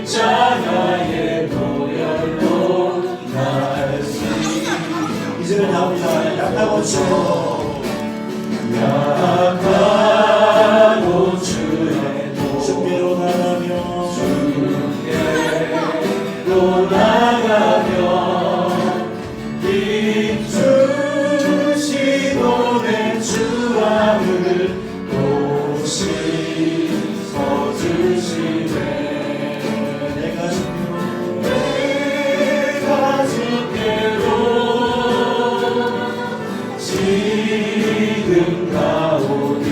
십자가의 보혈로 날 수. 이제는 나옵니다. 약하고 주의 약하고 주의 주께로 나가며 주께로 나가며 힘주시고 내 주함을 또 씻어주시네. 내가 주께로 지금 가오니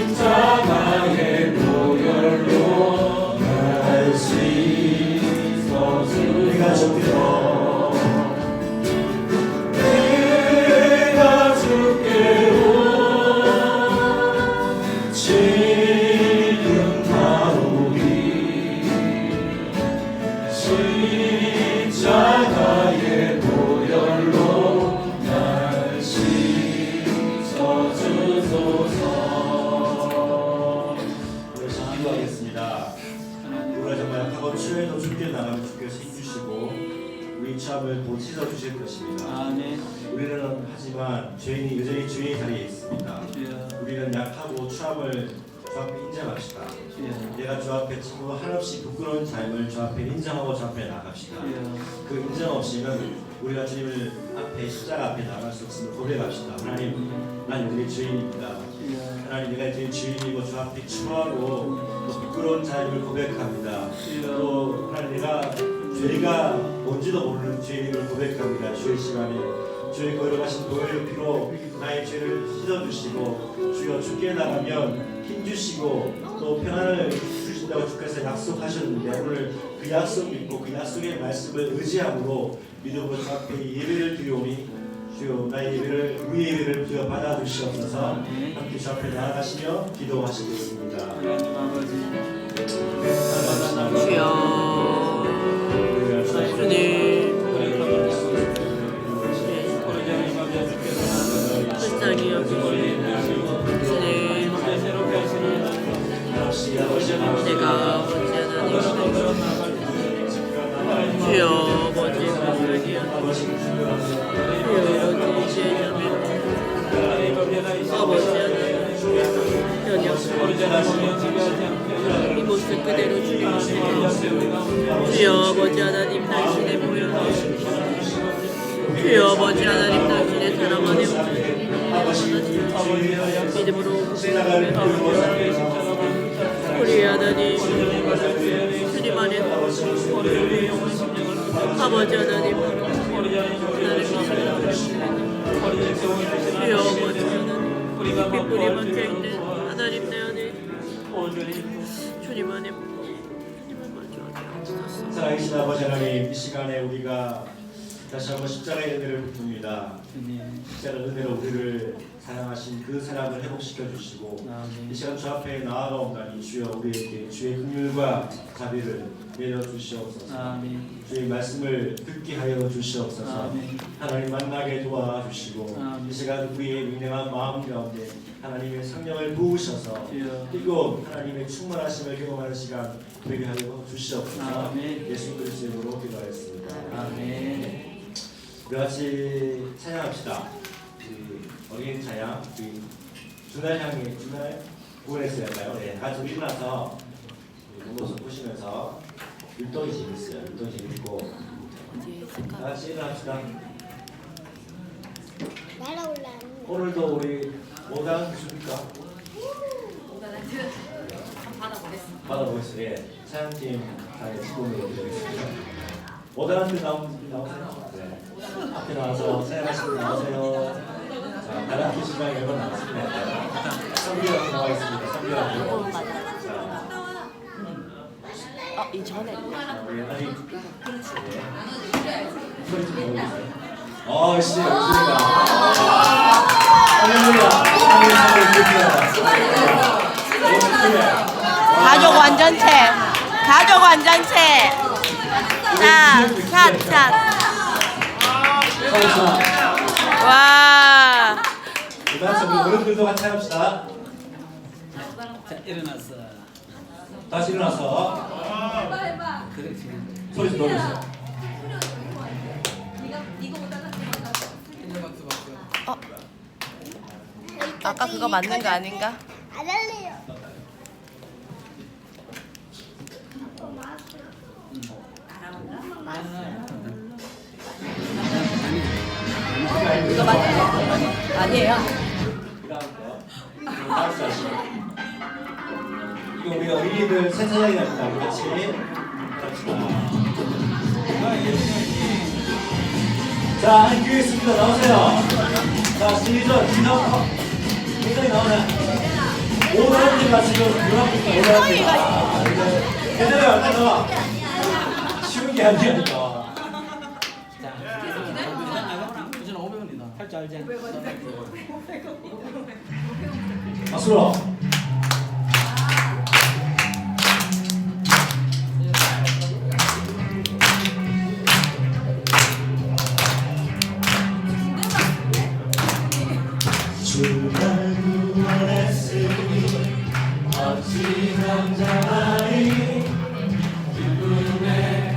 십자가의 보혈로 날 씻어주네. 내가 주께로 지금 가오니 십자가의 보혈로 날 씻어주소서. 그래서 기도하겠습니다. 우리가 정말 약하고 추에도 주께 나가면 주께서 힘주시고 우리 참을 곧 씻어주실 것입니다. 아멘. 우리는 하지만 죄인이 여전히 주의 자리에 있습니다. 우리는 약하고 추함을 주 앞에 인정합시다. 내가 주 앞에 참고 한없이 부끄러운 삶을 주 앞에 인정하고 주 앞에 나갑시다. 그 인정 없이는 우리가 주님을 앞에 십자가 앞에 나갈 수 없음을 고백합시다. 하나님, 난 여전히 죄인입니다. 하나님, 내가 여전히 죄인이고 주 앞에 추하고 또 부끄러운 삶을 고백합니다. 또 하나님, 내가 죄가 뭔지도 모르는 죄인임을 고백합니다. 주의 시간에 주의 거룩하신 보혈의 피로 나의 죄를 씻어주시고 주여 주께 나가면 힘주시고 또 평안을 주신다고 주께서 약속하셨는데 오늘 그 약속 믿고 그 약속의 말씀을 의지함으로 믿음으로 주 앞에 예배를 드리오니 주여 나의 예배를 우리 예배를 주여 받아주시옵소서. 함께 주 앞에 나아가시며 기도하시겠습니다. 주여 주님 불쌍히 여기시고 주님 내가 아버지 하나님 주여 아버지 불쌍히 여기시고 주여 아버지 제자님 아버지 하나님 이 모습 그대로 주님 앞에 주여 아버지 하나님 당신의 보혈로 주여 아버지 하나님 당신의 사랑 안에 믿음으로 고백하며 우리 하나님 주님 안에서 아버지 하나님 나를 믿으시고 주여 아버지 하나님 빗불이 박혀있는 하나님 내 안에 주님 안에 주님을 마주하게 하옵소서. 살아계신 아버지 하나님, 이 시간에 우리가 다시 한번 십자가의 은혜를 베풉니다. 십자가의 은혜로 우리를 사랑하신 그 사랑을 회복시켜 주시고 이 시간 주 앞에 나아가온다니 주여 우리에게 주의 긍휼과 자비를 내려 주시옵소서. 주의 말씀을 듣게 하여 주시옵소서. 하나님 만나게 도와주시고 이 시간 우리의 민행한 마음 가운데 하나님의 성령을 부으셔서 그리고 하나님의 충만하심을 경험하는 시간 되게 하여 주시옵소서. 예수 그리스도의 이름으로 기도하였습니다. 아멘. 우리 같이 찬양합시다. 어린 찬양, 주날 향해 주날 구원했어야 할까요? 네, 같이 일어나서 모습 보시면서 율동이 재밌어요. 율동 재밌고 다 같이 일어납시다. 오늘도 우리 5단 주십니까? 5단 받아보겠습니다. 예, 찬양팀 다의 직원으로 드리겠습니다. 5단한테 나오세요. 네. 앞에 나와서 찬양하시고 나오세요. 자, 다른 시간에 여러 나왔습니다. 3개월 나와 있습니다. 3개월. 이 전에 아니, 소리 좀 보여주세요. 씨, 좋습니다. 할렐루야. 가족 완전체 가족 완전체 자 샷 와 그 다음 우리 어른들도 같이 합시다. 자, 일어났어. 다시 일어나서 그렇지. 소리 좀 돌려주세요. 아까 그거 맞는 거 아닌가? 안 할래요. 이거 맞는 거 아니에요? 다시 하시죠. 이거 우리가 의리를 세차장이 합니다. 우리 같이 합시다. 자, 한 기회 있습니다. 나오세요. 자, 시리전 기념 굉장히 나오네. 오너님가 지금 누나입니까? 오너입니다. 괜찮아요. 일단 나와. 쉬운 게 아니니까. 우선 500원이다. 할 줄 알지? 박수로. 주를 구원했으니 어찌 감사하리 기쁨의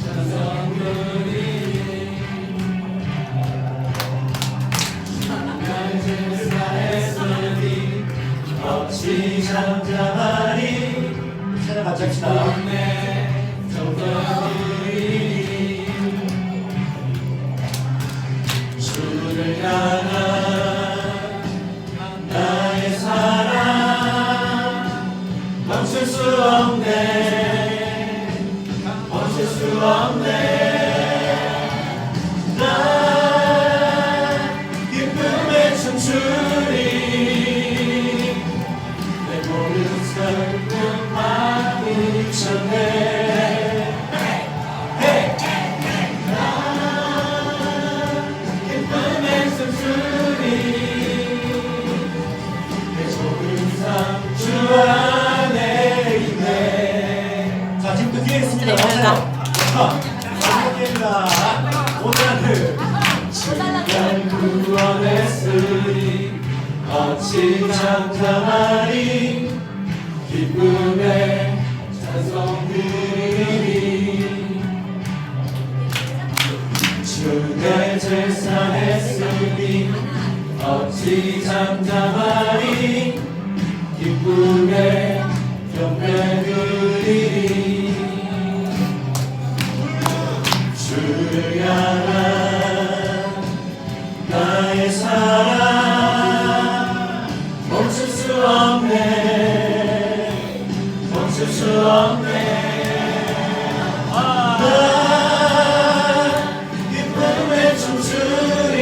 천성들이 주를 제사했으니 어찌 잠잠하리 찬양 같이 합시다. 주를 향한 나의 사랑 멈출 수 없네 멈출 수 없네 나 기쁨에 춤추리 내 모든 슬픔 바꾸셨네 기쁨에 춤추리 주 안에 있네. 자, 지금부터 뒤에 있습니다. 나오세요. 감사합니다. 오늘은 주를 구원했으니 어찌 잠잠하리 기쁨의 찬송 드리리 주의 제사했으니 어찌 잠잠하리 기쁨의 경배 드리리 주를 향한 나의 사랑 멈출 수 없네 멈출 수 없네 나 기쁨에 춤추리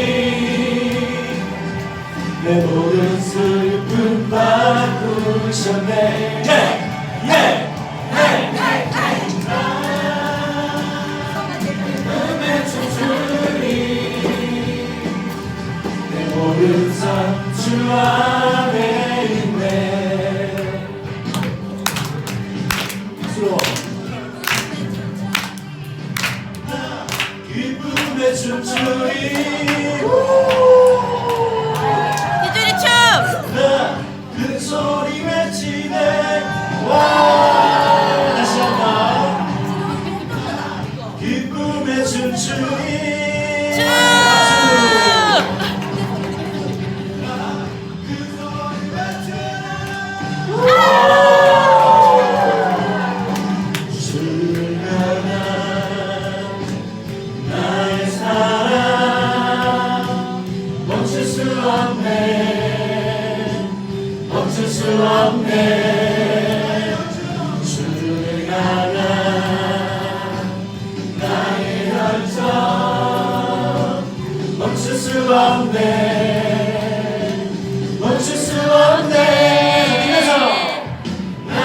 내 모든 슬픔 바꾸셨네 기쁨에 춤추리 내 모든 삶 주 안에 있네 박수로 기쁨에 춤추리 기준이 춤! 큰 소리 외치네 와 다시 한번 기쁨에 춤추리 춤! 주를 향한 나의 사랑 멈출 수 없네 멈출 수 없네 주를 향한 나의 열정 멈출 수 없네 멈출 수 없네 힘내서 나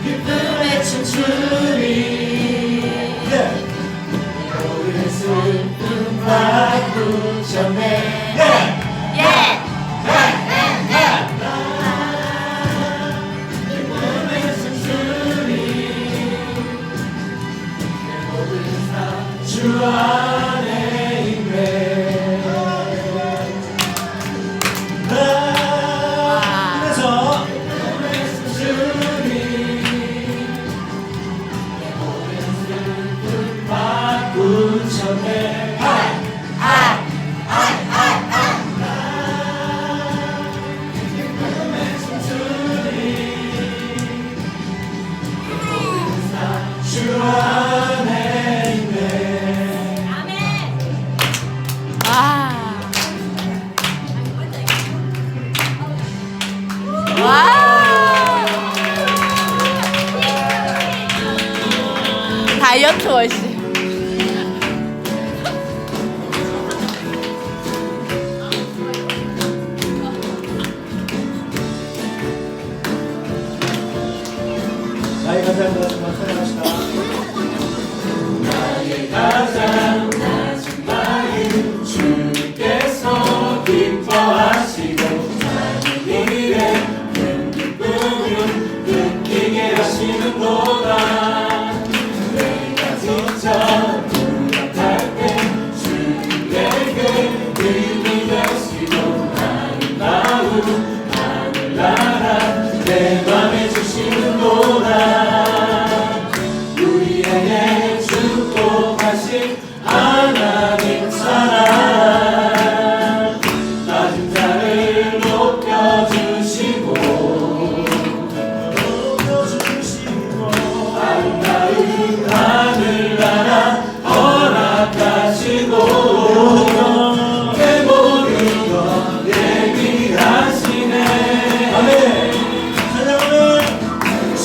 기쁨에 춤추리 모든 슬픔 바꾸셨네 기쁨에 춤추리 내 모든 삶 주 안에 있네 추워 씨. 나의 가장 마지막 사랑합시다. 나의 가장 마지막인 주께서 기뻐하시고 나의 일에 큰 기쁨을 느끼게 하시는도다. 내가 지쳐 불안할 때 주에게 힘이 되시고 아름다운 하늘나라 내 맘에 주시는도다. 우리에게 축복하신 하나님 사랑 낮은 자를 높여주시고 아름다운 하늘나라 허락하시고 내 모든 것 얘기하시네. 아멘.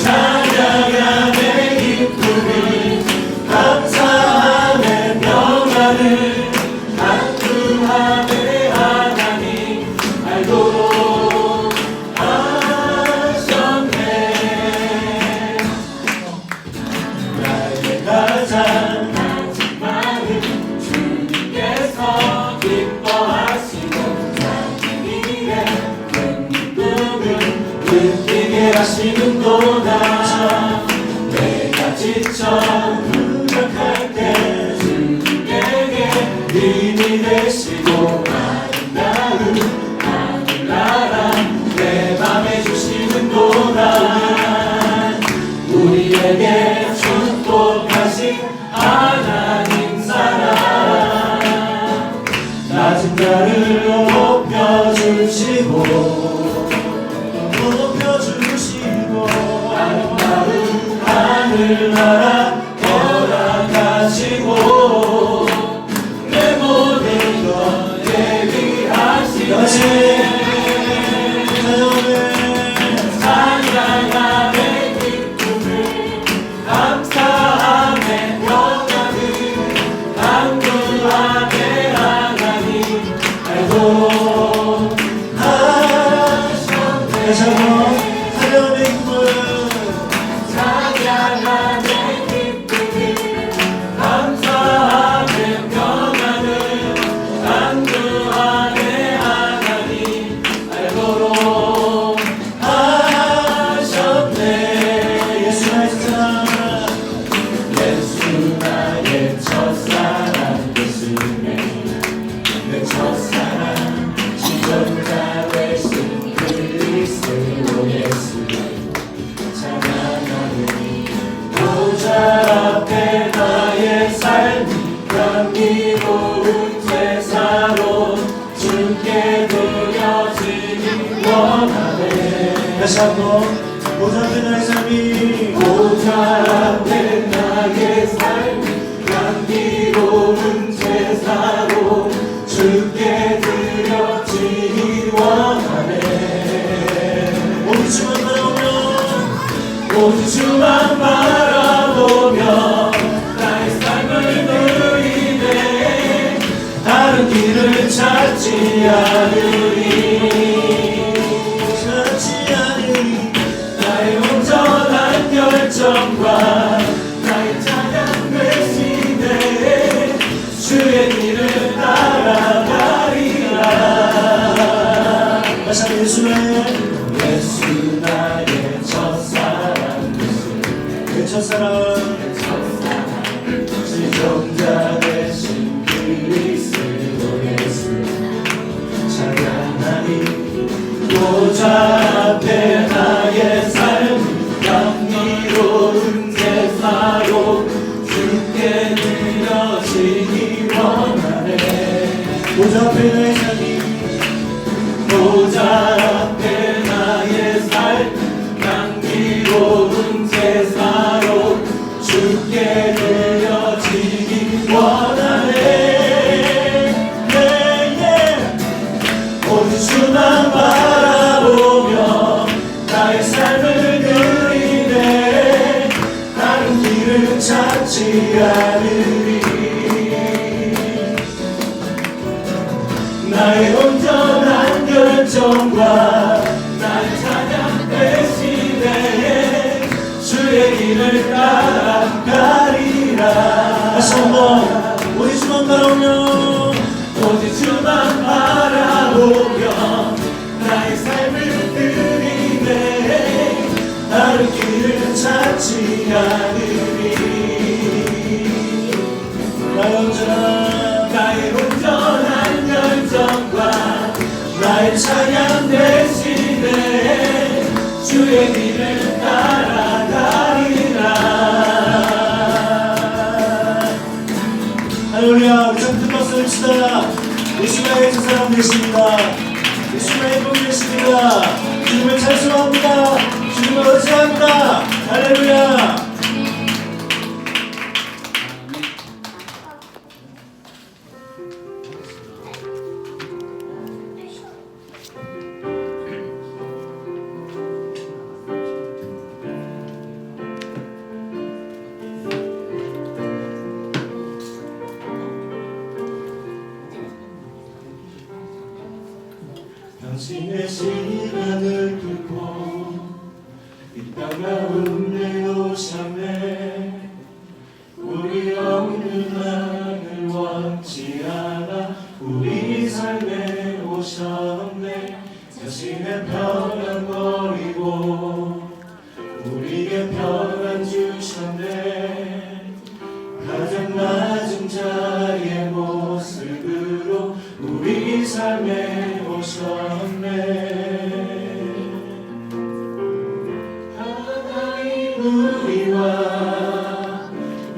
찬양하네 기쁨을 감사하네 평안을 간구하네 하나님 알도록 하셨네. 나의 가장 마지막은 주님께서 기뻐하시고 자기 일에 큰 기쁨을 느끼게 하시는도다. 내가 지쳐 무력할 때 주님에게 힘이 되시고 아름다운 하늘나라 내 맘에 주시는도다. 우리에게 축복하신 하나님 사랑 낮은 자를 높여주시고 아름다운 하늘나라 허락하시고 내 모든 것 예비하시네. 찬양하네 기쁨을 감사하네 평안을 간구하네 하나님 알도록 하셨네. 찬양하네 기쁨을 감사하네 평안을 간구하네 하나님 알도록 하셨네. 예수 나의 첫사랑 예수 나의 첫사랑 예수네 내 첫사랑 지존자 되신 그리스도 예수 찬양하네. 보좌 앞에 나의 삶이 향기로운 제사로 주께 드려지기 원하네. 다시 한번 보좌 앞에 나의 삶이 보좌 앞에 나의 삶이 향기로운 제사로 주께 드려지기 원하네. 오직 주만 바라보며 오직 주만 바라보며 나의 삶을 누리네. 다른 길을 찾지 않으리 나의 온전한 결정과 나의 찬양 대신에 주의 길을 따라가리라. 다시 한번 예수 나의 첫사랑 내 첫사랑 지존자 되신 그리스도 예수 찬양하니. 보좌 앞에 나의 삶 향기로운 제사로 주께 드려지기 원하네. 보좌 앞에 나의 삶이 보좌 앞에 나의 삶 향기로운 제사로 주께 드려지기 원하네. 오직 주만 바라보며 열정과 나의 찬양 대신에 주의 길을 따라가리라. 다시 한번 오직 주만 바라보며 오직 주만 바라보며 나의 삶을 드리네. 다른 길을 찾지 않으리. 나의 온전한 열정과 나의 찬양 대신에 주의 길을 따라가리라. 할렐루야. 우리 큰 박수 칩시다. 예수님의 주 사람 되십니다. 예수님의 복 되십니다. 주님을 찬송합니다. 주님을 의지합니다. 할렐루야. 당신의 시간을 두고 이 땅 가운데 오셨네. 우리 없는 나를 원치 않아 우리 삶에 오셨네. 자신의 편안 버리고 우리에게 편안 주셨네. 가장 낮은 자의 모습으로 우리 삶에 오셨네. 하나님 우리와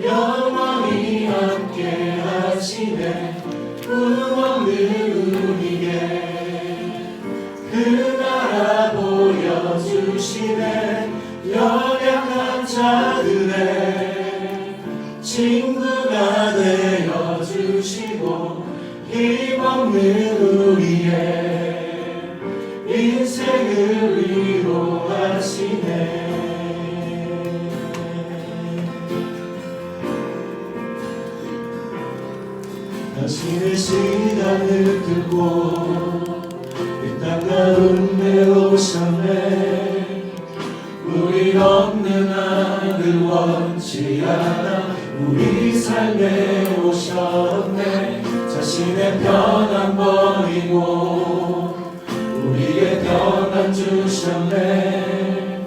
영원히 함께 하시네. 꿈없는 우리에게 그 나라 보여주시네. 연약한 자들의 친구가 되어주시고 힘없는 우리의 인생을 위로하시네. 당신의 시간을 두고 이 땅 가운데 오셨네. 우리 없는 나를 원치 않아 우리 삶에 오셨네. 자신의 편안 버리고 우리의 편안 주셨네.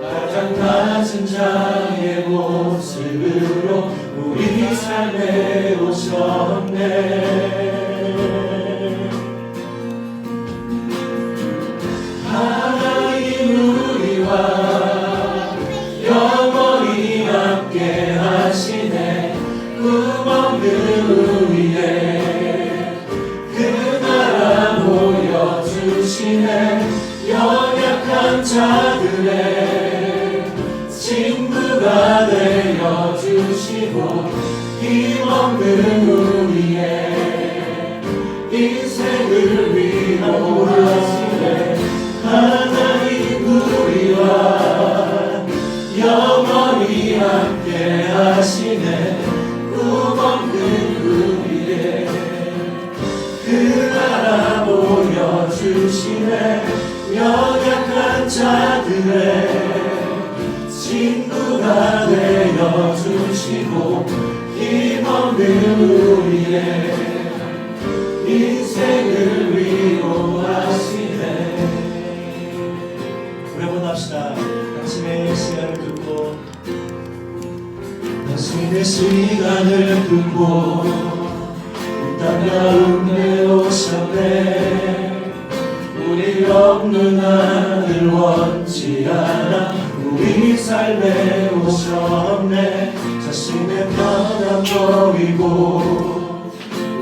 가장 낮은 자의 모습으로 우리 삶에 오셨네. 하나님 우리와 영원히 함께 하시네. 꿈없는 우리의 그 나라 보여주시네. 연약한 자들의 친구가 되어주시고 힘없는 우리의 인생을 위로하시네. 하나님 우리와 영원히 함께 하시네. 꿈없는 우리의 그 나라 보여주시네. 연약한 자들의 친구가 되어주시고 힘없는 우리의 인생을 위로하시네. 우리 한번 합시다. 당신의 시간을 두고 당신의 시간을 두고 이 땅 가운데 오셨네. 우리 없는 나를 원치 않아 우리 삶에 오셨네. 자신의 편안 버리고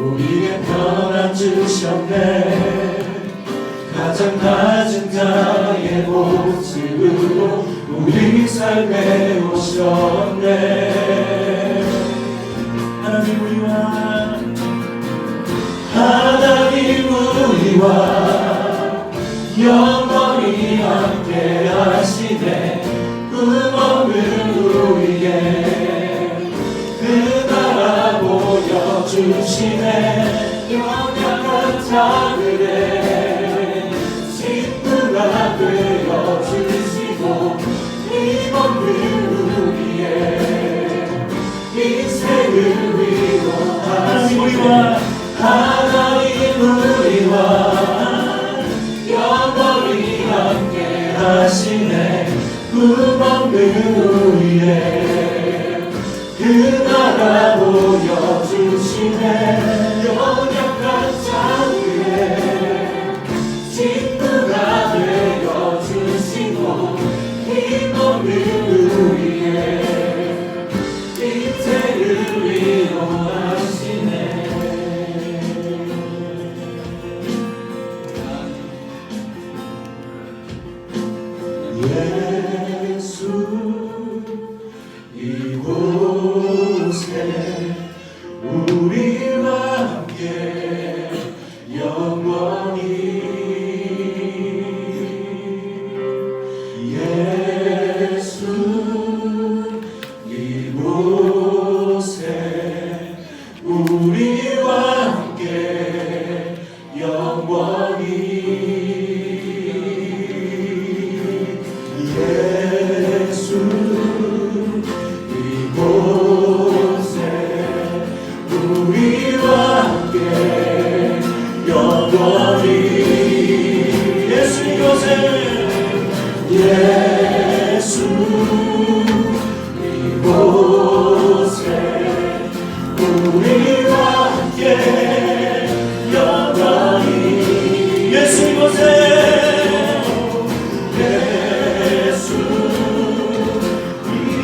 우리의 편안 주셨네. 가장 낮은 자의 모습으로 우리 삶에 오셨네. 하나님 우리와 영원히 함께 하시네. 꿈없는 우리의 그 나라 보여주시네. 연약한 자들의 하시네 꿈없는 우리의 그 나라 보여주시네 연약한 자들의 친구가 되어주시고 힘없는 우리의 인생을 위로하시네 예수 이곳에 우리와 함께 영원히 예수 이곳에 우리와 함께 영원히 예수 이곳에 우리와 함께 영원히 예수 이곳에 예수 이곳에 우리와 함께 영원히 예수 이곳에 예수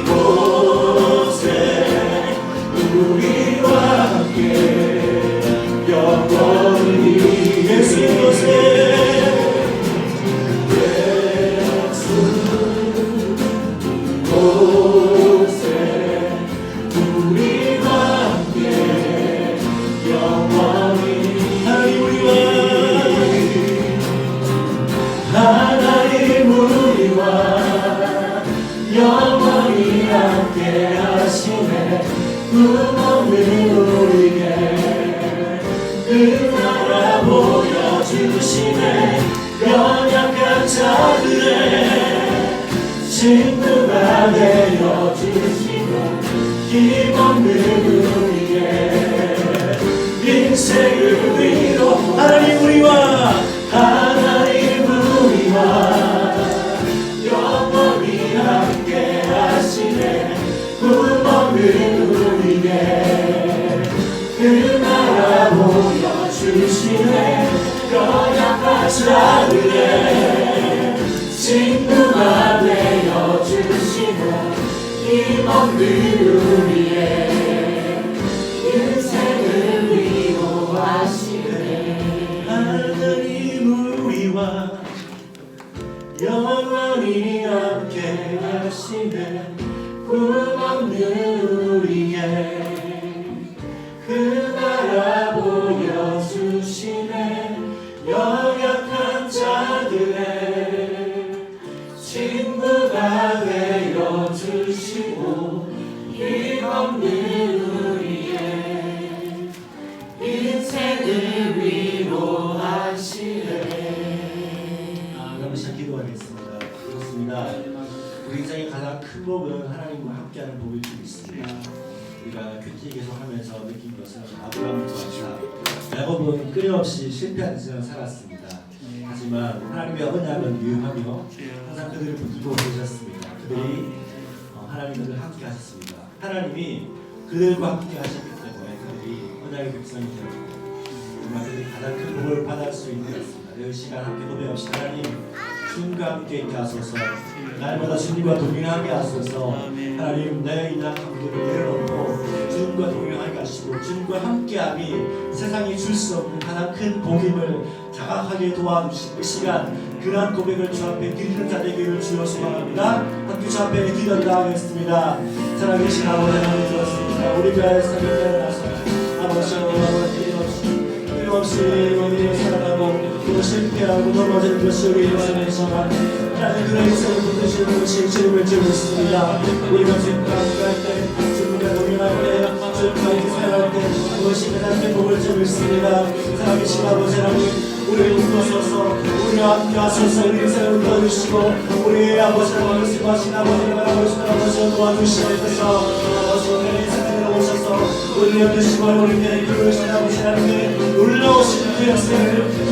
이곳에 우리와 함께 영원히 예수 이곳에 예수 이곳에 우리와 함께 영원히 하나님 우리와 영원히 함께 하시네 꿈없는 우리에게 그 나라 보여주시네 연약한 자들의 친구가 되어주시고 힘없는 우리의 인생을 위로 하나님 우리와 영원히 함께 하시네 꿈없는 우리에게 그 나라 보여주시네 연약한 자들의 친구가 되어주시고 힘없는 우리의 인생을 위로하시네 하나님 우리와 영원히 함께 하시네 꿈없는 우리의 그 나라 보여주시네 연약한 자들의 친구가 되어주시고 힘없는 우리의 인생을 위로하시네 그럼 기도하겠습니다. 그렇습니다. 우리 인생의 가장 큰 복은 하나님과 함께하는 복일 수 있습니다. 우리가 큐티 계속하면서 느낀 것은 아브라함과 야곱은 끊임없이 실패한 인생을 살았습니다. 하지만 하나님의 언약은 유효하며 항상 그들을 붙들고 계셨습니다. 그들이 하나님과 함께 하셨습니다. 하나님이 그들과 함께 하셨기 때문에 그들이 언약의 백성이 되었고 정말 그들이 가장 큰 복을 받을 수 있는 것 같습니다. 이 시간 함께 고백합시다. 하나님 주님과 함께 있게 하소서 날마다 주님과 동행하게 하소서 하나님 내 인약한 무게를 내려놓고 주님과 동행하게 하시고 주님과 함께함이 세상이 줄 수 없는 가장 큰 복임을 자각하게 도와주시고 이 시간 그러한 고백을 주 앞에 드리는 자 되기를 주여 소망합니다. 함께 주 앞에 기도하겠습니다. 살아계신 아버지 하나님 들었습니다. 우리가 살게 나서 아버지 끊임없이 우리를 살아가고 또 실패하고 넘어지는 것이 우리 인생이지만 하나님 그런 인생을 붙드시는 것이 주님을 주고 있습니다. 우리가 주님과 함께할 때 주님과 동행할 때 주님과 이렇게 살아갈 때 그것이 가장 큰 복을 주고 있습니다. 살아계신 아버지 하나님 우리를 붙드셔서 우리와 함께 하셔서 우리 인생을 도와주시고 우리의 아버지 하나님 말씀하신 아버지를 바라보시는 아버지를 도와주시옵소서. 아버지 오늘 인생을 오셔서 우리를 연주시고 우리에게 그러신 아버지 하나님의 놀라우신 그 역사를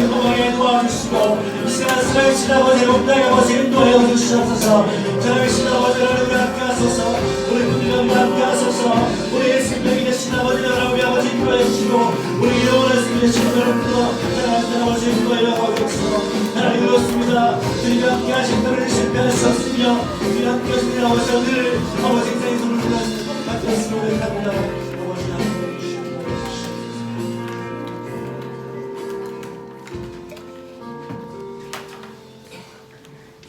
경험하게 도와주시고 주시고 이 시간 살아계신 아버지 복당의 아버지 인도하여 주시옵소서. 살아계신 아버지를 우리 함께 하소서. 우리 분들과 함께 하소서. 우리의 생명이 되신 아버지 하나님 아버지 인도하여 주시고 우리 영원한 생명이 되신 여러분들과 사랑하는 아버지 인도하여 주옵소서. 하나님 그렇습니다. 주님과 함께 하신 그를 실패할 수 없으며 우리 함께 하신 아버지 늘 아버지 인생의 손을 들어주시고 맡겼으면 고백합니다. 아버지 함께 해주시고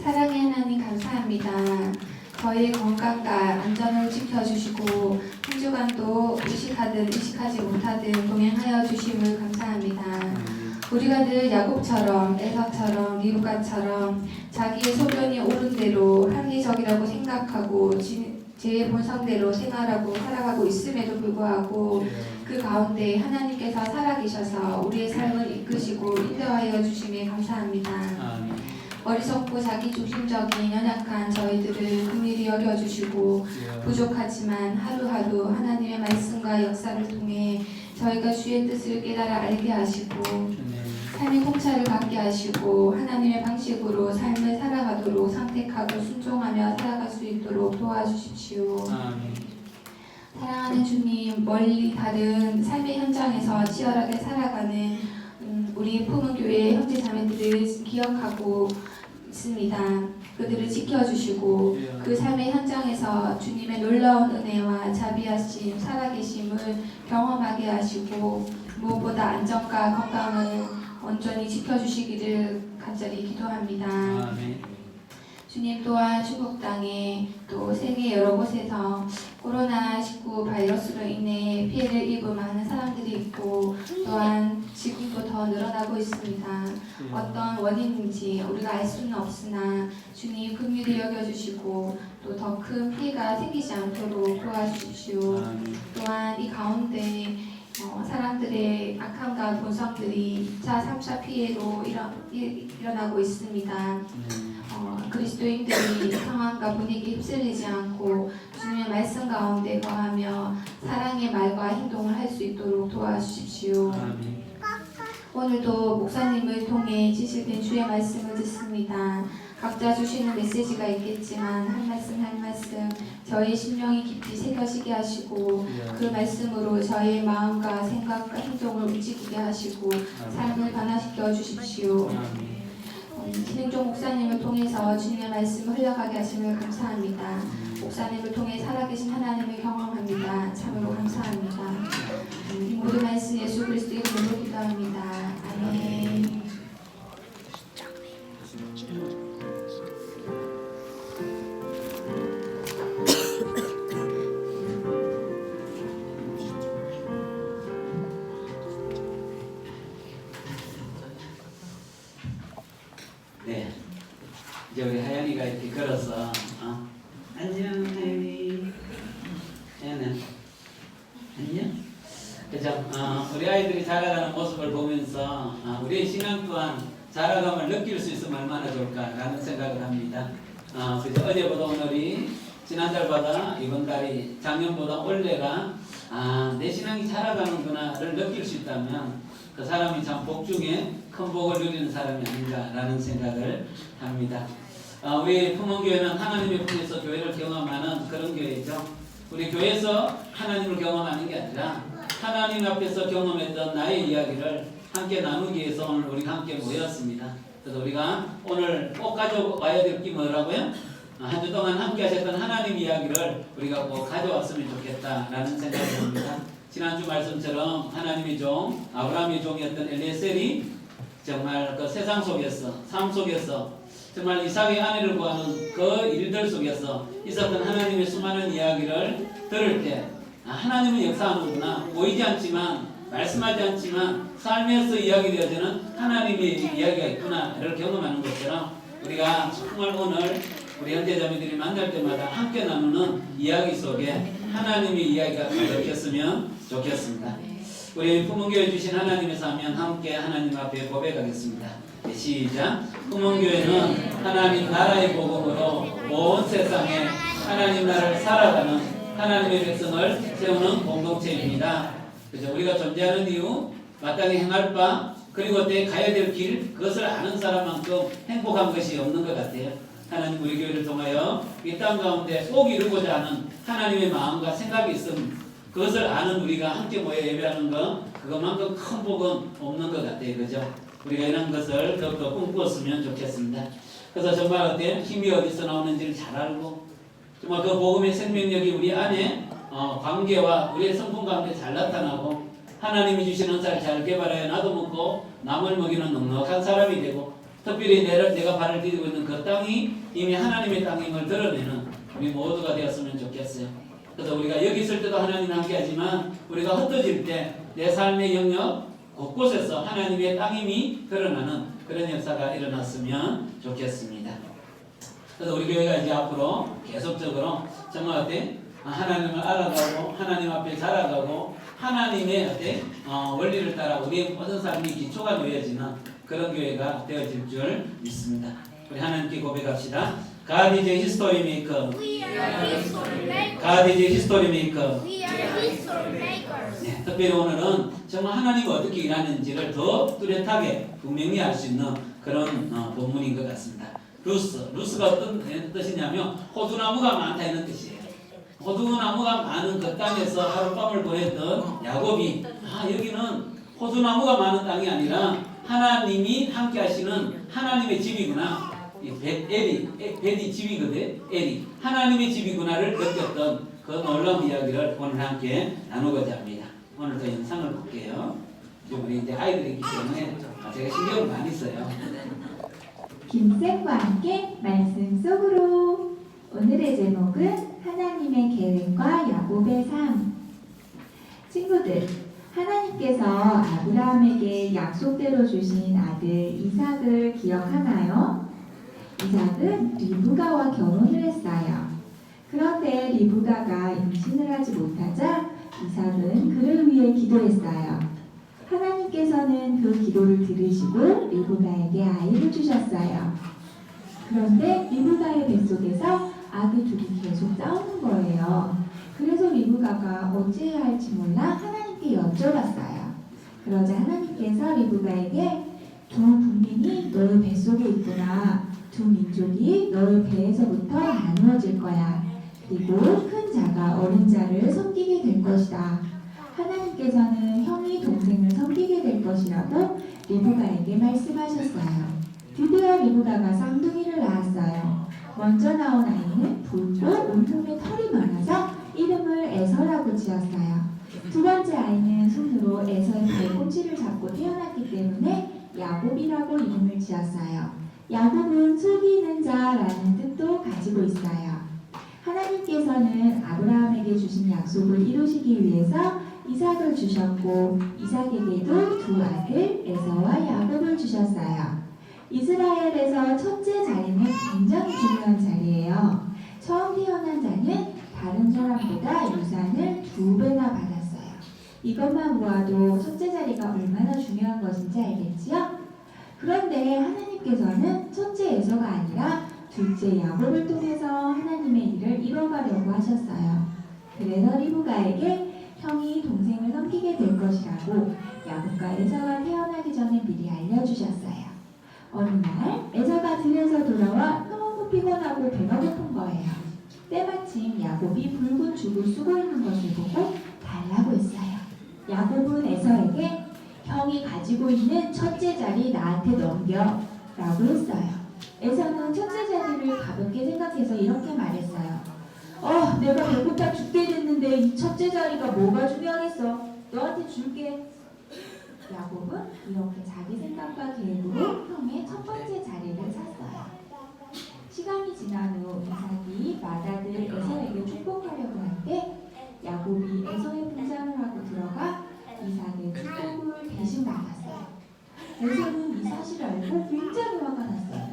사랑의 하나님 감사합니다. 저희의 건강과 안전을 지켜주시고 한 주간도 의식하든 의식하지 못하든 동행하여 주심을 감사합니다. 우리가 늘 야곱처럼 에서처럼 리브가처럼 자기의 소견이 옳은 대로 합리적이라고 생각하고 제 본성대로 생활하고 살아가고 있음에도 불구하고 그 가운데 하나님께서 살아계셔서 우리의 삶을 이끄시고 인도하여 주심에 감사합니다. 어리석고 자기중심적인 연약한 저희들을 긍휼히 여겨주시고 부족하지만 하루하루 하나님의 말씀과 역사를 통해 저희가 주의 뜻을 깨달아 알게 하시고 삶의 통찰을 갖게 하시고 하나님의 방식으로 삶을 살아가도록 선택하고 순종하며 살아갈 수 있도록 도와주십시오. 사랑하는 주님, 멀리 다른 삶의 현장에서 치열하게 살아가는 우리 품은교회 형제 자매들을 기억하고 있습니다. 그들을 지켜주시고 그 삶의 현장에서 주님의 놀라운 은혜와 자비하심, 살아계심을 경험하게 하시고 무엇보다 안전과 건강을 온전히 지켜주시기를 간절히 기도합니다. 주님 또한 중국 땅에 또 세계 여러 곳에서 코로나19 바이러스로 인해 피해를 입은 많은 사람들이 있고 또한 지금도 더 늘어나고 있습니다. 어떤 원인인지 우리가 알 수는 없으나 주님 긍휼히 여겨주시고 또 더 큰 피해가 생기지 않도록 도와주십시오. 또한 이 가운데 사람들의 악함과 본성들이 2차, 3차 피해로 일어나고 있습니다. 그리스도인들이 상황과 분위기에 휩쓸리지 않고 주님의 말씀 가운데 거하며 사랑의 말과 행동을 할 수 있도록 도와주십시오. 오늘도 목사님을 통해 지실된 주의 말씀을 듣습니다. 각자 주시는 메시지가 있겠지만 한 말씀 한 말씀 저희 심령이 깊이 새겨지게 하시고 그 말씀으로 저희의 마음과 생각과 행동을 움직이게 하시고 삶을 변화시켜 주십시오. 진행종 목사님을 통해서 주님의 말씀을 흘러가게 하심을 감사합니다. 목사님을 통해 살아계신 하나님을 경험합니다. 참으로 감사합니다. 이 모든 말씀 예수 그리스도 이름으로 기도합니다. 아멘. 네, 이제 우리 하연이가 이렇게 걸어서 안녕 하연이, 하연아 안녕. 그죠? 우리 아이들이 자라가는 모습을 보면서 우리의 신앙 또한 자라감을 느낄 수 있으면 얼마나 좋을까라는 생각을 합니다. 그죠? 어제보다 오늘이 지난달보다 이번 달이 작년보다 올해가 내 신앙이 자라가는구나를 느낄 수 있다면 그 사람이 참 복 중에 큰 복을 누리는 사람이 아닌가라는 생각을 합니다. 우리 품원교회는 하나님의 품에서 교회를 경험하는 그런 교회죠. 우리 교회에서 하나님을 경험하는 게 아니라 하나님 앞에서 경험했던 나의 이야기를 함께 나누기 위해서 오늘 우리가 함께 모였습니다. 그래서 우리가 오늘 꼭 가져와야 될 게 뭐라고요? 한 주 동안 함께 하셨던 하나님 이야기를 우리가 꼭 가져왔으면 좋겠다라는 생각이 듭니다. 지난주 말씀처럼 하나님의 종, 아브라함의 종이었던 엘리에셀이 정말 그 세상 속에서, 삶 속에서 정말 이삭의 아내를 구하는 그 일들 속에서 있었던 하나님의 수많은 이야기를 들을 때 하나님은 역사하는구나. 보이지 않지만, 말씀하지 않지만 삶에서 이야기되어지는 하나님의 이야기가 있구나를 경험하는 것처럼 우리가 정말 오늘 우리 형제자매들이 만날 때마다 함께 나누는 이야기 속에 하나님의 이야기가 가득했으면 좋겠습니다. 우리 품원교회 주신 하나님의 사명 함께 하나님 앞에 고백하겠습니다. 시작. 품원교회는 하나님 나라의 복음으로 온 세상에 하나님 나라를 살아가는 하나님의 백성을 세우는 공동체입니다. 그죠? 우리가 존재하는 이유, 마땅히 행할 바, 그리고 어때 가야 될 길 그것을 아는 사람만큼 행복한 것이 없는 것 같아요. 하나님 우리 교회를 통하여 이 땅 가운데 꼭 이루고자 하는 하나님의 마음과 생각이 있음 그것을 아는 우리가 함께 모여 예배하는 것 그것만큼 큰 복은 없는 것 같아요. 그죠? 우리가 이런 것을 더욱더 꿈꾸었으면 좋겠습니다. 그래서 정말 어때 힘이 어디서 나오는지를 잘 알고 정말 그 복음의 생명력이 우리 안에 관계와 우리의 성품 가운데 잘 나타나고 하나님이 주신 은사를 잘 개발하여 나도 먹고 남을 먹이는 넉넉한 사람이 되고 특별히 내가 발을 디디고 있는 그 땅이 이미 하나님의 땅임을 드러내는 우리 모두가 되었으면 좋겠어요. 그래서 우리가 여기 있을 때도 하나님 함께하지만 우리가 흩어질 때 내 삶의 영역 곳곳에서 하나님의 땅임이 드러나는 그런 역사가 일어났으면 좋겠습니다. 그래서 우리 교회가 이제 앞으로 계속적으로 정말 어때 하나님을 알아가고 하나님 앞에 자라가고 하나님의 어때 원리를 따라 우리의 모든 삶이 기초가 놓여지는 그런 교회가 되어질 줄 믿습니다. 우리 하나님께 고백합시다. God is a history maker. We are history makers. God is a history maker. We are history makers. 네, 특별히 오늘은 정말 하나님이 어떻게 일하는지를 더 뚜렷하게 분명히 알 수 있는 그런 본문인 것 같습니다. 루스가 어떤 뜻이냐면 호두나무가 많다 이런 뜻이에요. 호두나무가 많은 그 땅에서 하룻밤을 보냈던 야곱이 여기는 호두나무가 많은 땅이 아니라 하나님이 함께 하시는 하나님의 집이구나. 벳이 집이거든. 엘이 하나님의 집이구나를 느꼈던 그 놀라운 이야기를 오늘 함께 나누고자 합니다. 오늘도 영상을 볼게요. 우리 이제 아이들이 있기 때문에 제가 신경을 많이 써요. 김쌤과 함께 말씀 속으로. 오늘의 제목은 하나님의 계획과 야곱의 삶. 친구들, 하나님께서 아브라함에게 약속대로 주신 아들 이삭을 기억하나요? 이삭은 리브가와 결혼을 했어요. 그런데 리브가가 임신을 하지 못하자 이삭은 그를 위해 기도했어요. 하나님께서는 그 기도를 들으시고 리브가에게 아이를 주셨어요. 그런데 리브가의 뱃속에서 아기 둘이 계속 싸우는 거예요. 그래서 리브가가 어찌해야 할지 몰라 하나님께 여쭤봤어요. 그러자 하나님께서 리브가에게 두 국민이 너의 뱃속에 있구나. 두 민족이 너의 배에서부터 나누어질 거야. 그리고 큰 자가 어린 자를 섬기게 될 것이다. 하나님께서는 형이 동생을 섬기게 될 것이라고 리브가에게 말씀하셨어요. 드디어 리브가가 쌍둥이를 낳았어요. 먼저 나온 아이는 붉고 온몸에 털이 많아서 이름을 에서라고 지었어요. 두 번째 아이는 손으로 에서의 발꿈치를 잡고 태어났기 때문에 야곱이라고 이름을 지었어요. 야곱은 속이는 자라는 뜻도 가지고 있어요. 하나님께서는 아브라함에게 주신 약속을 이루시기 위해서 이삭을 주셨고 이삭에게도 두 아들 에서와 야곱을 주셨어요. 이스라엘에서 첫째 자리는 굉장히 중요한 자리예요. 처음 태어난 자는 다른 사람보다 유산을 2배나 받았어요. 이것만 보아도 첫째 자리가 얼마나 중요한 것인지 알겠지요? 그런데 하나님께서는 첫째 에서가 아니라 둘째 야곱을 통해서 하나님의 일을 이뤄가려고 하셨어요. 그래서 리브가에게 형이 동생을 섬기게 될 것이라고 야곱과 에서가 태어나기 전에 미리 알려주셨어요. 어느 날 에서가 들에서 돌아와 너무 피곤하고 배가 고픈 거예요. 때마침 야곱이 붉은 죽을 쓰고 있는 것을 보고 달라고 했어요. 야곱은 에서에게 형이 가지고 있는 첫째 자리 나한테 넘겨 라고 했어요. 에서는 첫째 자리를 가볍게 생각해서 이렇게 말했어요. 내가 배고파 죽게 됐는데 이 첫째 자리가 뭐가 중요하겠어. 너한테 줄게. 야곱은 이렇게 자기 생각과 계획으로 형의 첫 번째 자리를 샀어요. 시간이 지난 후 이삭이 맏아들 에서에게 축복하려고 할 때 야곱이 에서의 분장을 하고 들어가 이삭의 축복을 대신 나갔어요. 에서는 이 사실을 알고 굉장히 화가 났어요.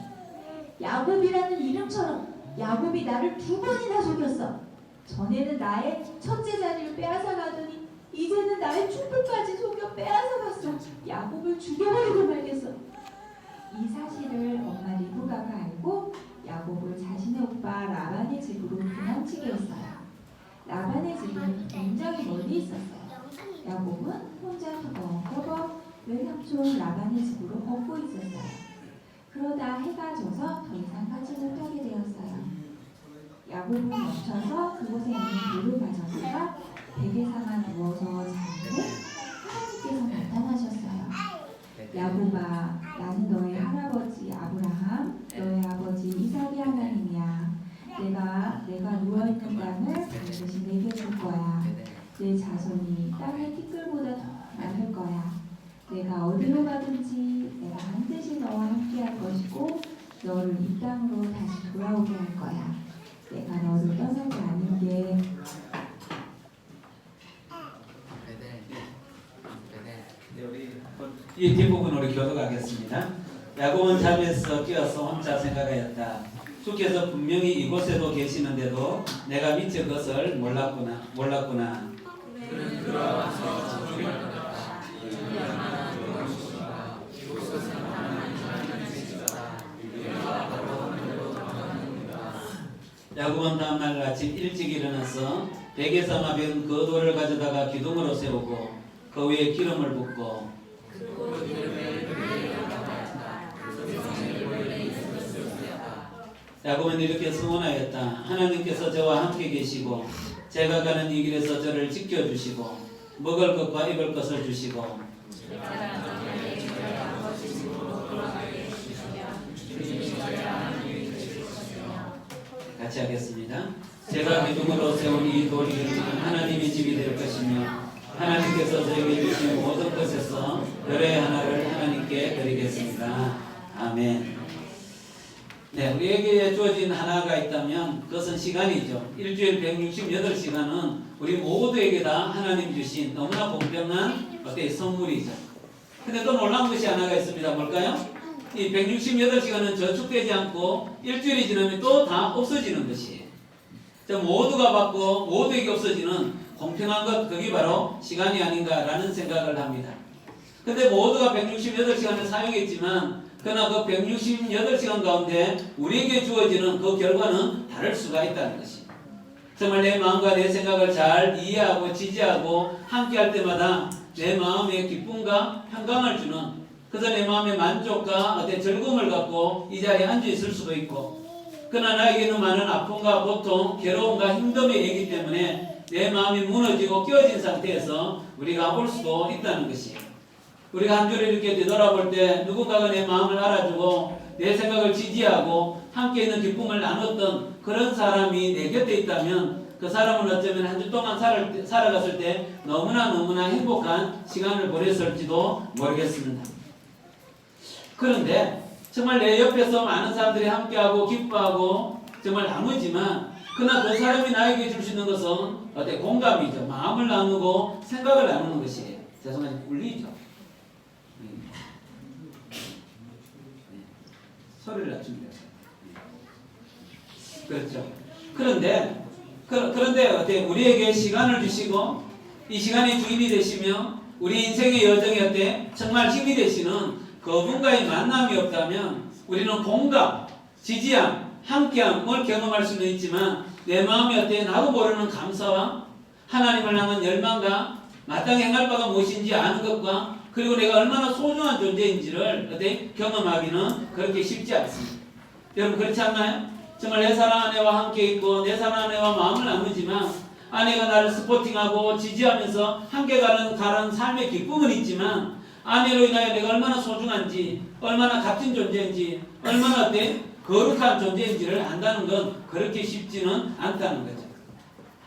야곱이라는 이름처럼 야곱이 나를 2번이나 속였어. 전에는 나의 첫째 자리를 빼앗아 가더니 이제는 나의 축복까지 속여 빼앗아 갔어. 야곱을 죽여버리고 말겠어. 이 사실을 엄마 리브가가 알고 야곱을 자신의 오빠 라반의 집으로 도망치게 했어요. 라반의 집은 굉장히 멀리 있었어요. 야곱은 혼자 터벅터벅 외삼촌 라반의 걷고 있었어요. 그러다 해가 져서 더 이상 같이 못하게 되었어요. 야곱은 멈춰서 그곳에 있는 돌을 가져다가 베개상에 누워서 자는데 하나님께서 나타나셨어요. 야곱아, 나는 너의 할아버지 아브라함, 너의 아버지 이삭의 하나님이야. 내가 누워있는 땅을 반드시 내게 줄 거야. 내 자손이 땅의 티끌보다 더 많을 거야. 내가 어디로 가든지 내가 반드시 너와 함께 할 것이고 너를 이 땅으로 다시 돌아오게 할 거야. 내가 너를 떠나지 않은 게 네, 우리 이 뒷부분 우리 교독하겠습니다. 야곱은 잠에서 깨어서 혼자 생각하였다. 주께서 분명히 이곳에도 계시는데도 내가 미처 그것을 몰랐구나. 야곱은 다음날 아침 일찍 일어나서 베개사 마변 그 돌을 가져다가 기둥으로 세우고 그 위에 기름을 붓고 야곱은 이렇게 승언하였다. 하나님께서 저와 함께 계시고 제가 가는 이 길에서 저를 지켜주시고 먹을 것과 입을 것을 주시고 같이 하겠습니다. 제가 기둥으로 세운 이 돌이 하나님의 집이 될 것이며 하나님께서 저에게 주신 모든 것에서 별의 하나를 하나님께 드리겠습니다. 아멘. 네, 우리에게 주어진 하나가 있다면 그것은 시간이죠. 일주일 168시간은 우리 모두에게 다 하나님 주신 너무나 공평한 선물이죠. 근데 또 놀라운 것이 하나가 있습니다. 뭘까요? 이 168시간은 저축되지 않고 일주일이 지나면 또 다 없어지는 것이에요. 모두가 받고 모두에게 없어지는 공평한 것, 그게 바로 시간이 아닌가라는 생각을 합니다. 근데 모두가 168시간을 사용했지만 그러나 그 168시간 가운데 우리에게 주어지는 그 결과는 다를 수가 있다는 것입니다. 정말 내 마음과 내 생각을 잘 이해하고 지지하고 함께 할 때마다 내 마음에 기쁨과 평강을 주는, 그래서 내 마음의 만족과 어떤 즐거움을 갖고 이 자리에 앉아 있을 수도 있고, 그러나 나에게는 많은 아픔과 고통, 괴로움과 힘듦이 있기 때문에 내 마음이 무너지고 깨어진 상태에서 우리가 볼 수도 있다는 것이에요. 우리가 한 주를 이렇게 되돌아볼 때 누군가가 내 마음을 알아주고 내 생각을 지지하고 함께 있는 기쁨을 나눴던 그런 사람이 내 곁에 있다면 그 사람은 어쩌면 한 주 동안 살아갔을 때 너무나 행복한 시간을 보냈을지도 모르겠습니다. 그런데 정말 내 옆에서 많은 사람들이 함께하고 기뻐하고 정말 나누지만 그러나 그 사람이 나에게 줄 수 있는 것은 어때? 공감이죠. 마음을 나누고 생각을 나누는 것이에요. 죄송하지만 울리죠. 소리를 낮춥니다. 그렇죠. 그런데 어때? 우리에게 시간을 주시고 이 시간의 주인이 되시며 우리 인생의 여정에 어때? 정말 힘이 되시는 그분과의 만남이 없다면 우리는 공감, 지지함, 함께함을 경험할 수는 있지만 내 마음이 어때? 나도 모르는 감사와 하나님을 향한 열망과 마땅히 행할 바가 무엇인지 아는 것과 그리고 내가 얼마나 소중한 존재인지를 어때? 경험하기는 그렇게 쉽지 않습니다. 여러분 그렇지 않나요? 정말 내 사랑 아내와 함께 있고 내 사랑 아내와 마음을 나누지만 아내가 나를 스포팅하고 지지하면서 함께 가는 삶의 기쁨은 있지만 아내로 인하여 내가 얼마나 소중한지, 얼마나 값진 존재인지, 얼마나 거룩한 존재인지를 안다는 건 그렇게 쉽지는 않다는 거죠.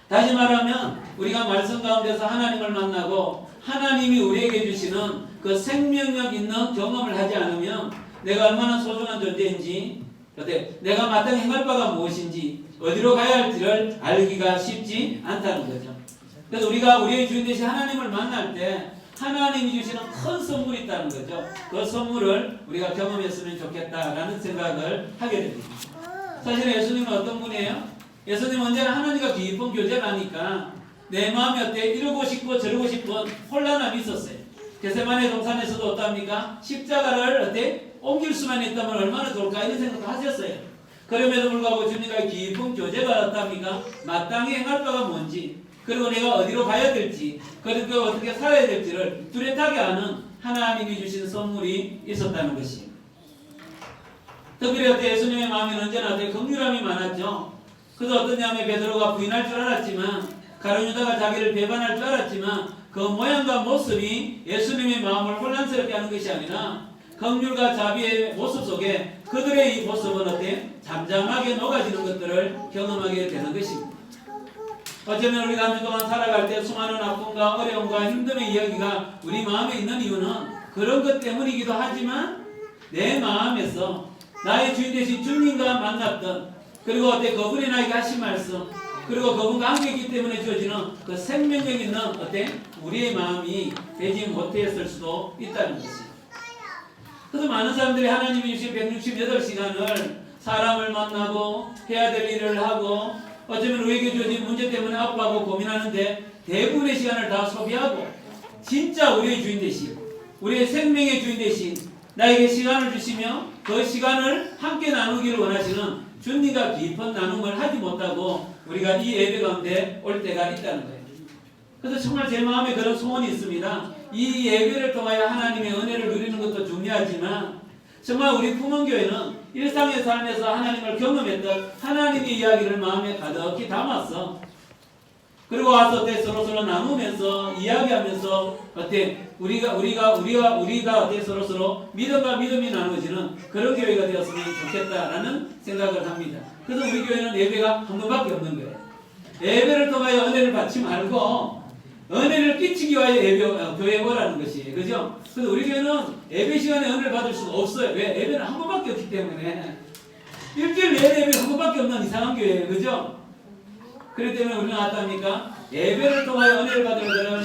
다시 말하면 우리가 말씀 가운데서 하나님을 만나고 하나님이 우리에게 주시는 그 생명력 있는 경험을 하지 않으면 내가 얼마나 소중한 존재인지, 내가 마땅히 행할 바가 무엇인지, 어디로 가야 할지를 알기가 쉽지 않다는 거죠. 그래서 우리가 우리의 주인 되신 하나님을 만날 때 하나님이 주시는 큰 선물이 있다는 거죠. 그 선물을 우리가 경험했으면 좋겠다라는 생각을 하게 됩니다. 사실 예수님은 어떤 분이에요? 예수님은 언제나 하나님과 깊은 교제를 하니까 내 마음이 어때? 이러고 싶고 저러고 싶은 혼란함이 있었어요. 게세마네 동산에서도 어떠합니까? 십자가를 어때? 옮길 수만 있다면 얼마나 좋을까 이런 생각도 하셨어요. 그럼에도 불구하고 주님과 깊은 교제가 어떠합니까? 마땅히 행할 바가 뭔지, 그리고 내가 어디로 가야 될지, 그리고 어떻게 살아야 될지를 뚜렷하게 아는 하나님이 주신 선물이 있었다는 것이. 특별히 어때 예수님의 마음에는 언제나 어때 긍휼함이 많았죠. 그래서 어떠냐면 베드로가 부인할 줄 알았지만 가룟 유다가 자기를 배반할 줄 알았지만 그 모양과 모습이 예수님의 마음을 혼란스럽게 하는 것이 아니라 긍휼과 자비의 모습 속에 그들의 이 모습은 어때 잠잠하게 녹아지는 것들을 경험하게 되는 것입니다. 어쩌면 우리가 한 주 동안 살아갈 때 수많은 아픔과 어려움과 힘듦의 이야기가 우리 마음에 있는 이유는 그런 것 때문이기도 하지만 내 마음에서 나의 주인 되신 주님과 만났던 그리고 어때 그분이 나에게 하신 말씀 그리고 그분과 함께 있기 때문에 주어지는 그 생명력 있는 어때 우리의 마음이 되지 못했을 수도 있다는 것이. 그래서 많은 사람들이 하나님이 주신 168시간을 사람을 만나고 해야 될 일을 하고 어쩌면 우리에게 주어진 문제 때문에 아파하고 고민하는데 대부분의 시간을 다 소비하고 진짜 우리의 주인 되신 우리의 생명의 주인 되신 나에게 시간을 주시며 그 시간을 함께 나누기를 원하시는 주님과 깊은 나눔을 하지 못하고 우리가 이 예배 가운데 올 때가 있다는 거예요. 그래서 정말 제 마음에 그런 소원이 있습니다. 이 예배를 통하여 하나님의 은혜를 누리는 것도 중요하지만 정말 우리 품원교회는 일상의 삶에서 하나님을 경험했던 하나님의 이야기를 마음에 가득히 담았어. 그리고 와서 어때 서로서로 나누면서 이야기하면서 어때 우리가 어때 서로서로 믿음과 믿음이 나누어지는 그런 교회가 되었으면 좋겠다라는 생각을 합니다. 그래서 우리 교회는 예배가 한 번밖에 없는 거예요. 예배를 통하여 은혜를 받지 말고 은혜를 끼치기 위하여 교회에 오라는 것이에요. 그죠? 그래서 우리 교회는 예배 시간에 은혜를 받을 수가 없어요. 왜? 예배는 한 번밖에 없기 때문에. 일주일 내내 예배 한 번밖에 없는 이상한 교회예요. 그죠? 그렇기 때문에 우리는 어떻습니까? 예배를 통하여 은혜를 받으려면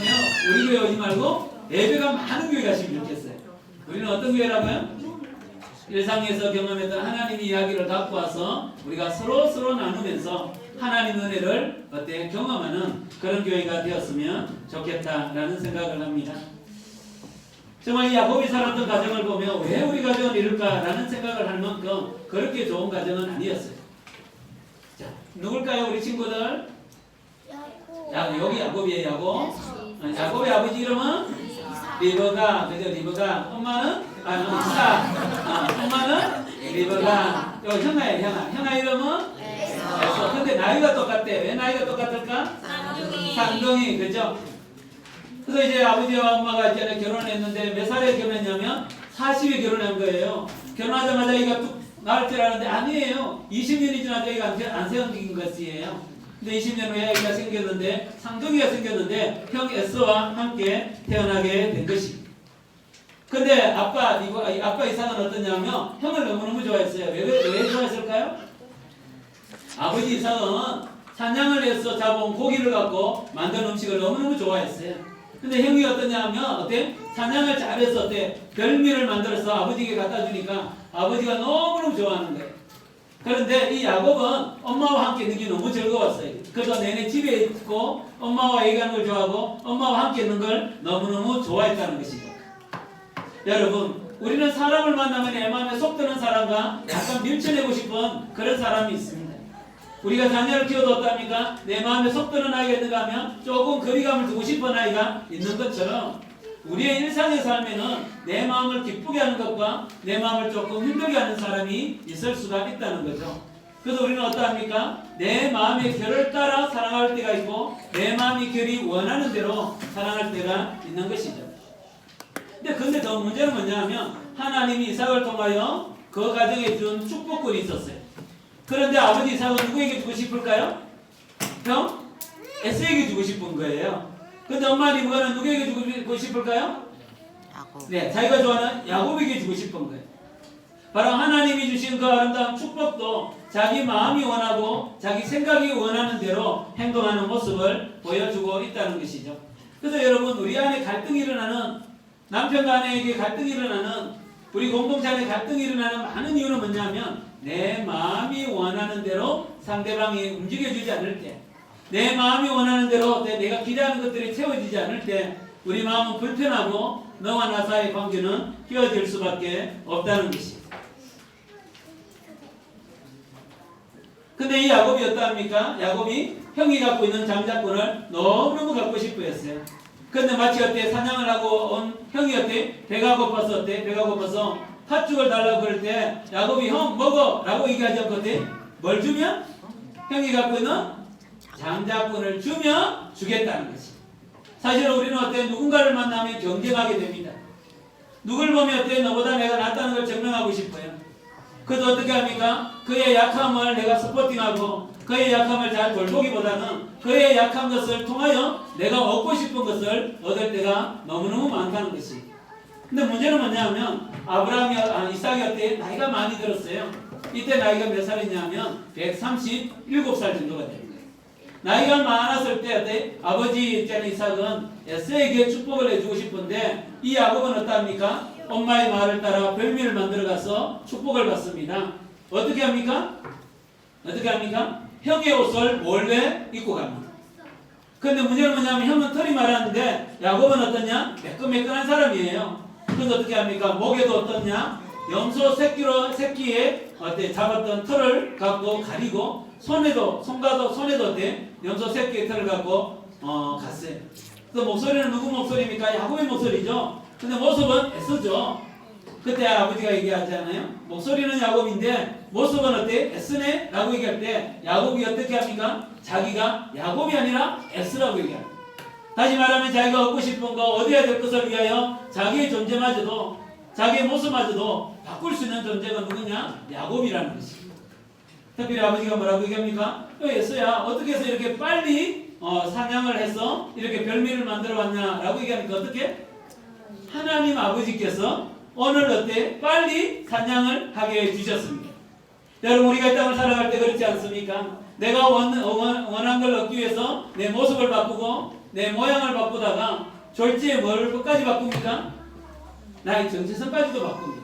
우리 교회 오지 말고 예배가 많은 교회 가시면 좋겠어요. 우리는 어떤 교회라고요? 일상에서 경험했던 하나님의 이야기를 갖고 와서 우리가 서로 나누면서 하나님 은혜를 어때 경험하는 그런 교회가 되었으면 좋겠다라는 생각을 합니다. 정말 이 야곱이 살았던 가정을 보면 왜 우리 가정은 이럴까라는 생각을 할 만큼 그렇게 좋은 가정은 아니었어요. 자, 누굴까요 우리 친구들? 여기 야곱이에요. 야곱의 아버지 이름은 리브가, 그죠? 리브가. 엄마는 이삭. 엄마는 리브가. 여기 형아예요. 형아 이름은 에서. 근데 나이가 똑같대. 왜 나이가 똑같을까? 쌍둥이. 그죠? 그래서 이제 아버지와 엄마가 이제 결혼했는데 몇 살에 결혼했냐면 40에 결혼한 거예요. 결혼하자마자 이가 뚝 나올 줄 알았는데 아니에요. 20년이 지나서 이가 안 생긴 것이에요. 근데 20년 후에 아이가 생겼는데 쌍둥이가 생겼는데 형 에서와 함께 태어나게 된 것입니다. 근데 아빠 이삭은 어떠냐면 형을 너무너무 좋아했어요. 왜 좋아했을까요? 아버지 이삭은 사냥을 해서 잡아온 고기를 갖고 만든 음식을 너무너무 좋아했어요. 근데 형이 어떠냐면 사냥을 잘해서 별미를 만들어서 아버지에게 갖다 주니까 아버지가 너무너무 좋아하는 거예요. 그런데 이 야곱은 엄마와 함께 있는 게 너무 즐거웠어요. 그래서 내내 집에 있고 엄마와 얘기하는 걸 좋아하고 엄마와 함께 있는 걸 너무너무 좋아했다는 것이죠. 여러분, 우리는 사람을 만나면 내 마음에 속 드는 사람과 약간 밀쳐내고 싶은 그런 사람이 있습니다. 우리가 자녀를 키워도 어떻습니까? 내 마음에 속 드는 아이가 있는가 하면 조금 거리감을 두고 싶은 아이가 있는 것처럼 우리의 일상의 삶에는 내 마음을 기쁘게 하는 것과 내 마음을 조금 힘들게 하는 사람이 있을 수가 있다는 거죠. 그래서 우리는 어떠합니까? 내 마음의 결을 따라 사랑할 때가 있고 내 마음의 결이 원하는 대로 사랑할 때가 있는 것이죠. 근데 더 문제는 뭐냐 하면 하나님이 이삭을 통하여 그 가정에 준 축복권이 있었어요. 그런데 아버지 이삭은 누구에게 주고 싶을까요? 형? 에서에게 주고 싶은 거예요. 근데 엄마 리브가는 누구에게 주고 싶을까요? 야곱. 네, 자기가 좋아하는 야곱에게 주고 싶은 거예요. 바로 하나님이 주신 그 아름다운 축복도 자기 마음이 원하고 자기 생각이 원하는 대로 행동하는 모습을 보여주고 있다는 것이죠. 그래서 여러분, 우리 안에 갈등이 일어나는, 남편과 아내에게 갈등이 일어나는, 우리 공동체 안에 갈등이 일어나는 많은 이유는 뭐냐면 내 마음이 원하는 대로 상대방이 움직여주지 않을 때, 내 마음이 원하는 대로 내가 기대하는 것들이 채워지지 않을 때 우리 마음은 불편하고 너와 나 사이의 관계는 휘어질 수밖에 없다는 것이에요. 근데 이 야곱이 어떠합니까? 야곱이 형이 갖고 있는 장자권을 너무너무 갖고 싶어 했어요. 근데 마치 어때? 사냥을 하고 온 형이 어때? 배가 고파서 어때? 배가 고파서 팥죽을 달라고 그럴 때 야곱이 형 먹어 라고 얘기하지 않고 어때? 뭘 주면? 형이 갖고 있는 장자권을 주면 주겠다는 것이. 사실은 우리는 어때? 누군가를 만나면 경쟁하게 됩니다. 누굴 보면 어때? 너보다 내가 낫다는 걸 증명하고 싶어요. 그래서 어떻게 합니까? 그의 약함을 내가 서포팅하고 그의 약함을 잘 돌보기보다는 그의 약한 것을 통하여 내가 얻고 싶은 것을 얻을 때가 너무너무 많다는 것이. 근데 문제는 뭐냐면 이삭이 어때? 나이가 많이 들었어요. 이때 나이가 몇 살이냐면 137살 정도가 되는 거예요. 나이가 많았을 때 어때? 아버지 있잖아요. 이삭은 에서에게 축복을 해주고 싶은데 이 야곱은 어떠합니까? 엄마의 말을 따라 별미를 만들어 가서 축복을 받습니다. 어떻게 합니까? 어떻게 합니까? 형의 옷을 몰래 입고 갑니다. 근데 문제는 뭐냐면 형은 털이 많았는데 야곱은 어떠냐? 매끈매끈한 사람이에요. 그래서 어떻게 합니까? 목에도 어떠냐? 염소 새끼에 어때? 잡았던 털을 갖고 가리고 손에도 어때? 염소 새끼의 털을 갖고 갔어요. 그래서 목소리는 누구 목소리입니까? 야곱의 목소리죠. 근데 모습은 애쓰죠. 그때 아버지가 얘기하잖아요. 목소리는 야곱인데 모습은 어때? 애쓰네? 라고 얘기할 때 야곱이 어떻게 합니까? 자기가 야곱이 아니라 에스라고 얘기합니다. 다시 말하면 자기가 얻고 싶은 거 얻어야 될 것을 위하여 자기의 존재마저도 자기의 모습마저도 바꿀 수 있는 존재가 누구냐? 야곱이라는 것입니다. 특별히 아버지가 뭐라고 얘기합니까? 에스야 어떻게 해서 이렇게 빨리 사냥을 해서 이렇게 별미를 만들어 왔냐라고 얘기하니까 어떻게? 하나님 아버지께서 오늘 어때? 빨리 사냥을 하게 해주셨습니다. 여러분 우리가 이 땅을 살아갈 때 그렇지 않습니까? 내가 원한 걸 얻기 위해서 내 모습을 바꾸고 내 모양을 바꾸다가 졸지에 뭘까지 바꿉니까? 나의 정체성까지도 바꿉니다.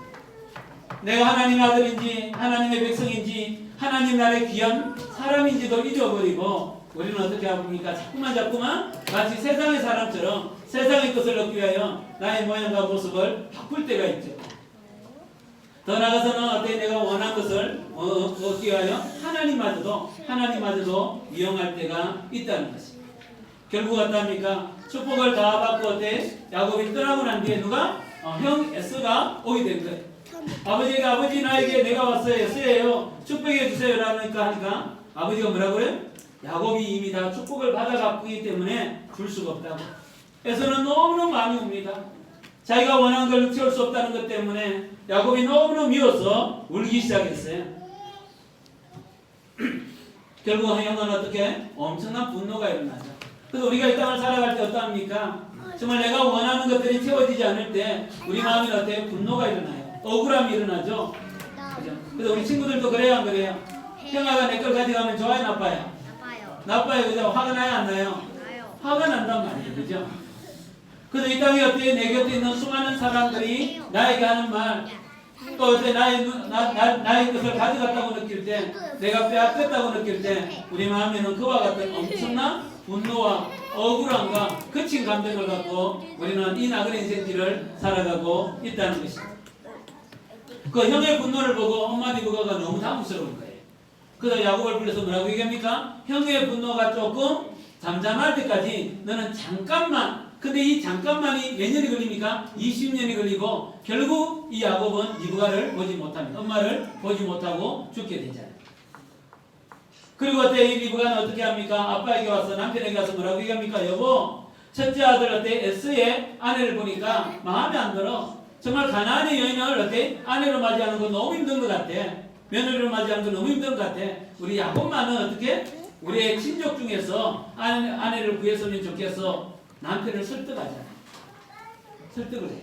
내가 하나님의 아들인지 하나님의 백성인지 하나님 나라의 귀한 사람인지도 잊어버리고 우리는 어떻게 합니까? 자꾸만 마치 세상의 사람처럼 세상의 것을 얻기 위하여 나의 모양과 모습을 바꿀 때가 있죠. 더 나아가서는 어때? 내가 원한 것을 얻기 위하여 하나님마저도 이용할 때가 있다는 것입니다. 결국 어떠합니까? 축복을 다 받고 어때? 야곱이 떠나고 난 뒤에 누가? 형 에스가 오게 된 거예요. 아버지가 아버지 나에게 내가 왔어요. 에스예요. 축복해 주세요. 하니까 아버지가 뭐라고 그래요? 야곱이 이미 다 축복을 받아갔기 때문에 줄 수가 없다고. 에서는 너무너무 많이 옵니다. 자기가 원하는 걸 채울 수 없다는 것 때문에 야곱이 너무너무 미워서 울기 시작했어요. 결국 형은 어떻게? 엄청난 분노가 일어나죠. 그래서 우리가 이 땅을 살아갈 때 어떠합니까? 정말 내가 원하는 것들이 채워지지 않을 때 우리 마음에 어때요? 분노가 일어나요. 억울함이 일어나죠. 그죠? 그래서 우리 친구들도 그래요, 안 그래요? 형아가 내 걸 가져가면 좋아요, 나빠요? 나빠요, 그죠? 화가 나요, 안 나요? 화가 난단 말이에요, 그죠? 그래서 이 땅에 어때? 내 곁에 있는 수많은 사람들이 나에게 하는 말, 또 어때? 나의 것을 가져갔다고 느낄 때, 내가 빼앗겼다고 느낄 때, 우리 마음에는 그와 같은 엄청난 분노와 억울함과 거친 감정을 갖고 우리는 이 나그네 인생길을 살아가고 있다는 것입니다. 그 형의 분노를 보고 엄마 리브가가 너무 당황스러운 거예요. 그래서 야곱을 불러서 뭐라고 얘기합니까? 형의 분노가 조금 잠잠할 때까지 너는 잠깐만, 근데 이 잠깐만이 몇 년이 걸립니까? 20년이 걸리고 결국 이 야곱은 리브가를 보지 못합니다. 엄마를 보지 못하고 죽게 되잖아요. 그리고 어때? 이 리브가는 어떻게 합니까? 아빠에게 와서 남편에게 가서 뭐라고 얘기합니까? 여보, 첫째 아들 어때? 에스의 아내를 보니까 마음에 안 들어. 정말 가나안의 여인을 어때? 아내로 맞이하는 건 너무 힘든 것 같아. 며느리로 맞이하는 건 너무 힘든 것 같아. 우리 야곱만은 어떻게? 우리의 친족 중에서 아내를 구했으면 좋겠어. 남편을 설득하잖아. 설득을 해.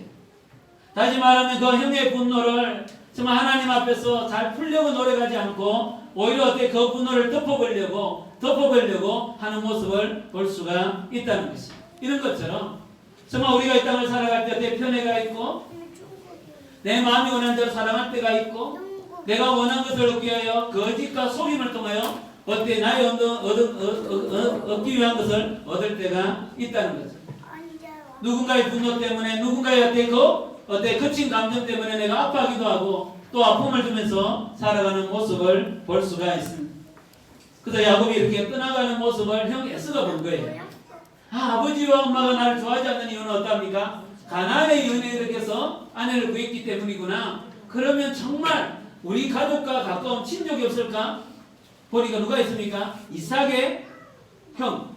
다시 말하면 그 형의 분노를 정말 하나님 앞에서 잘 풀려고 노력하지 않고 오히려 어때? 그 분노를 덮어보려고 하는 모습을 볼 수가 있다는 것입니다. 이런 것처럼 정말 우리가 이 땅을 살아갈 때 어때? 편애가 있고 내 마음이 원하는 대로 살아갈 때가 있고 내가 원하는 것을 얻기 위하여 거짓과 속임을 통하여 어때? 나의 얻기 위한 것을 얻을 때가 있다는 거죠. 누군가의 분노 때문에 누군가의 어때? 거친 감정 때문에 내가 아파하기도 하고 또 아픔을 주면서 살아가는 모습을 볼 수가 있습니다. 그래서 야곱이 이렇게 떠나가는 모습을 형 에스가 본 거예요. 아버지와 엄마가 나를 좋아하지 않는 이유는 어떠합니까? 가나안의 연애를 해서 아내를 구했기 때문이구나. 그러면 정말 우리 가족과 가까운 친족이 없을까? 보니까 누가 있습니까? 이삭의 형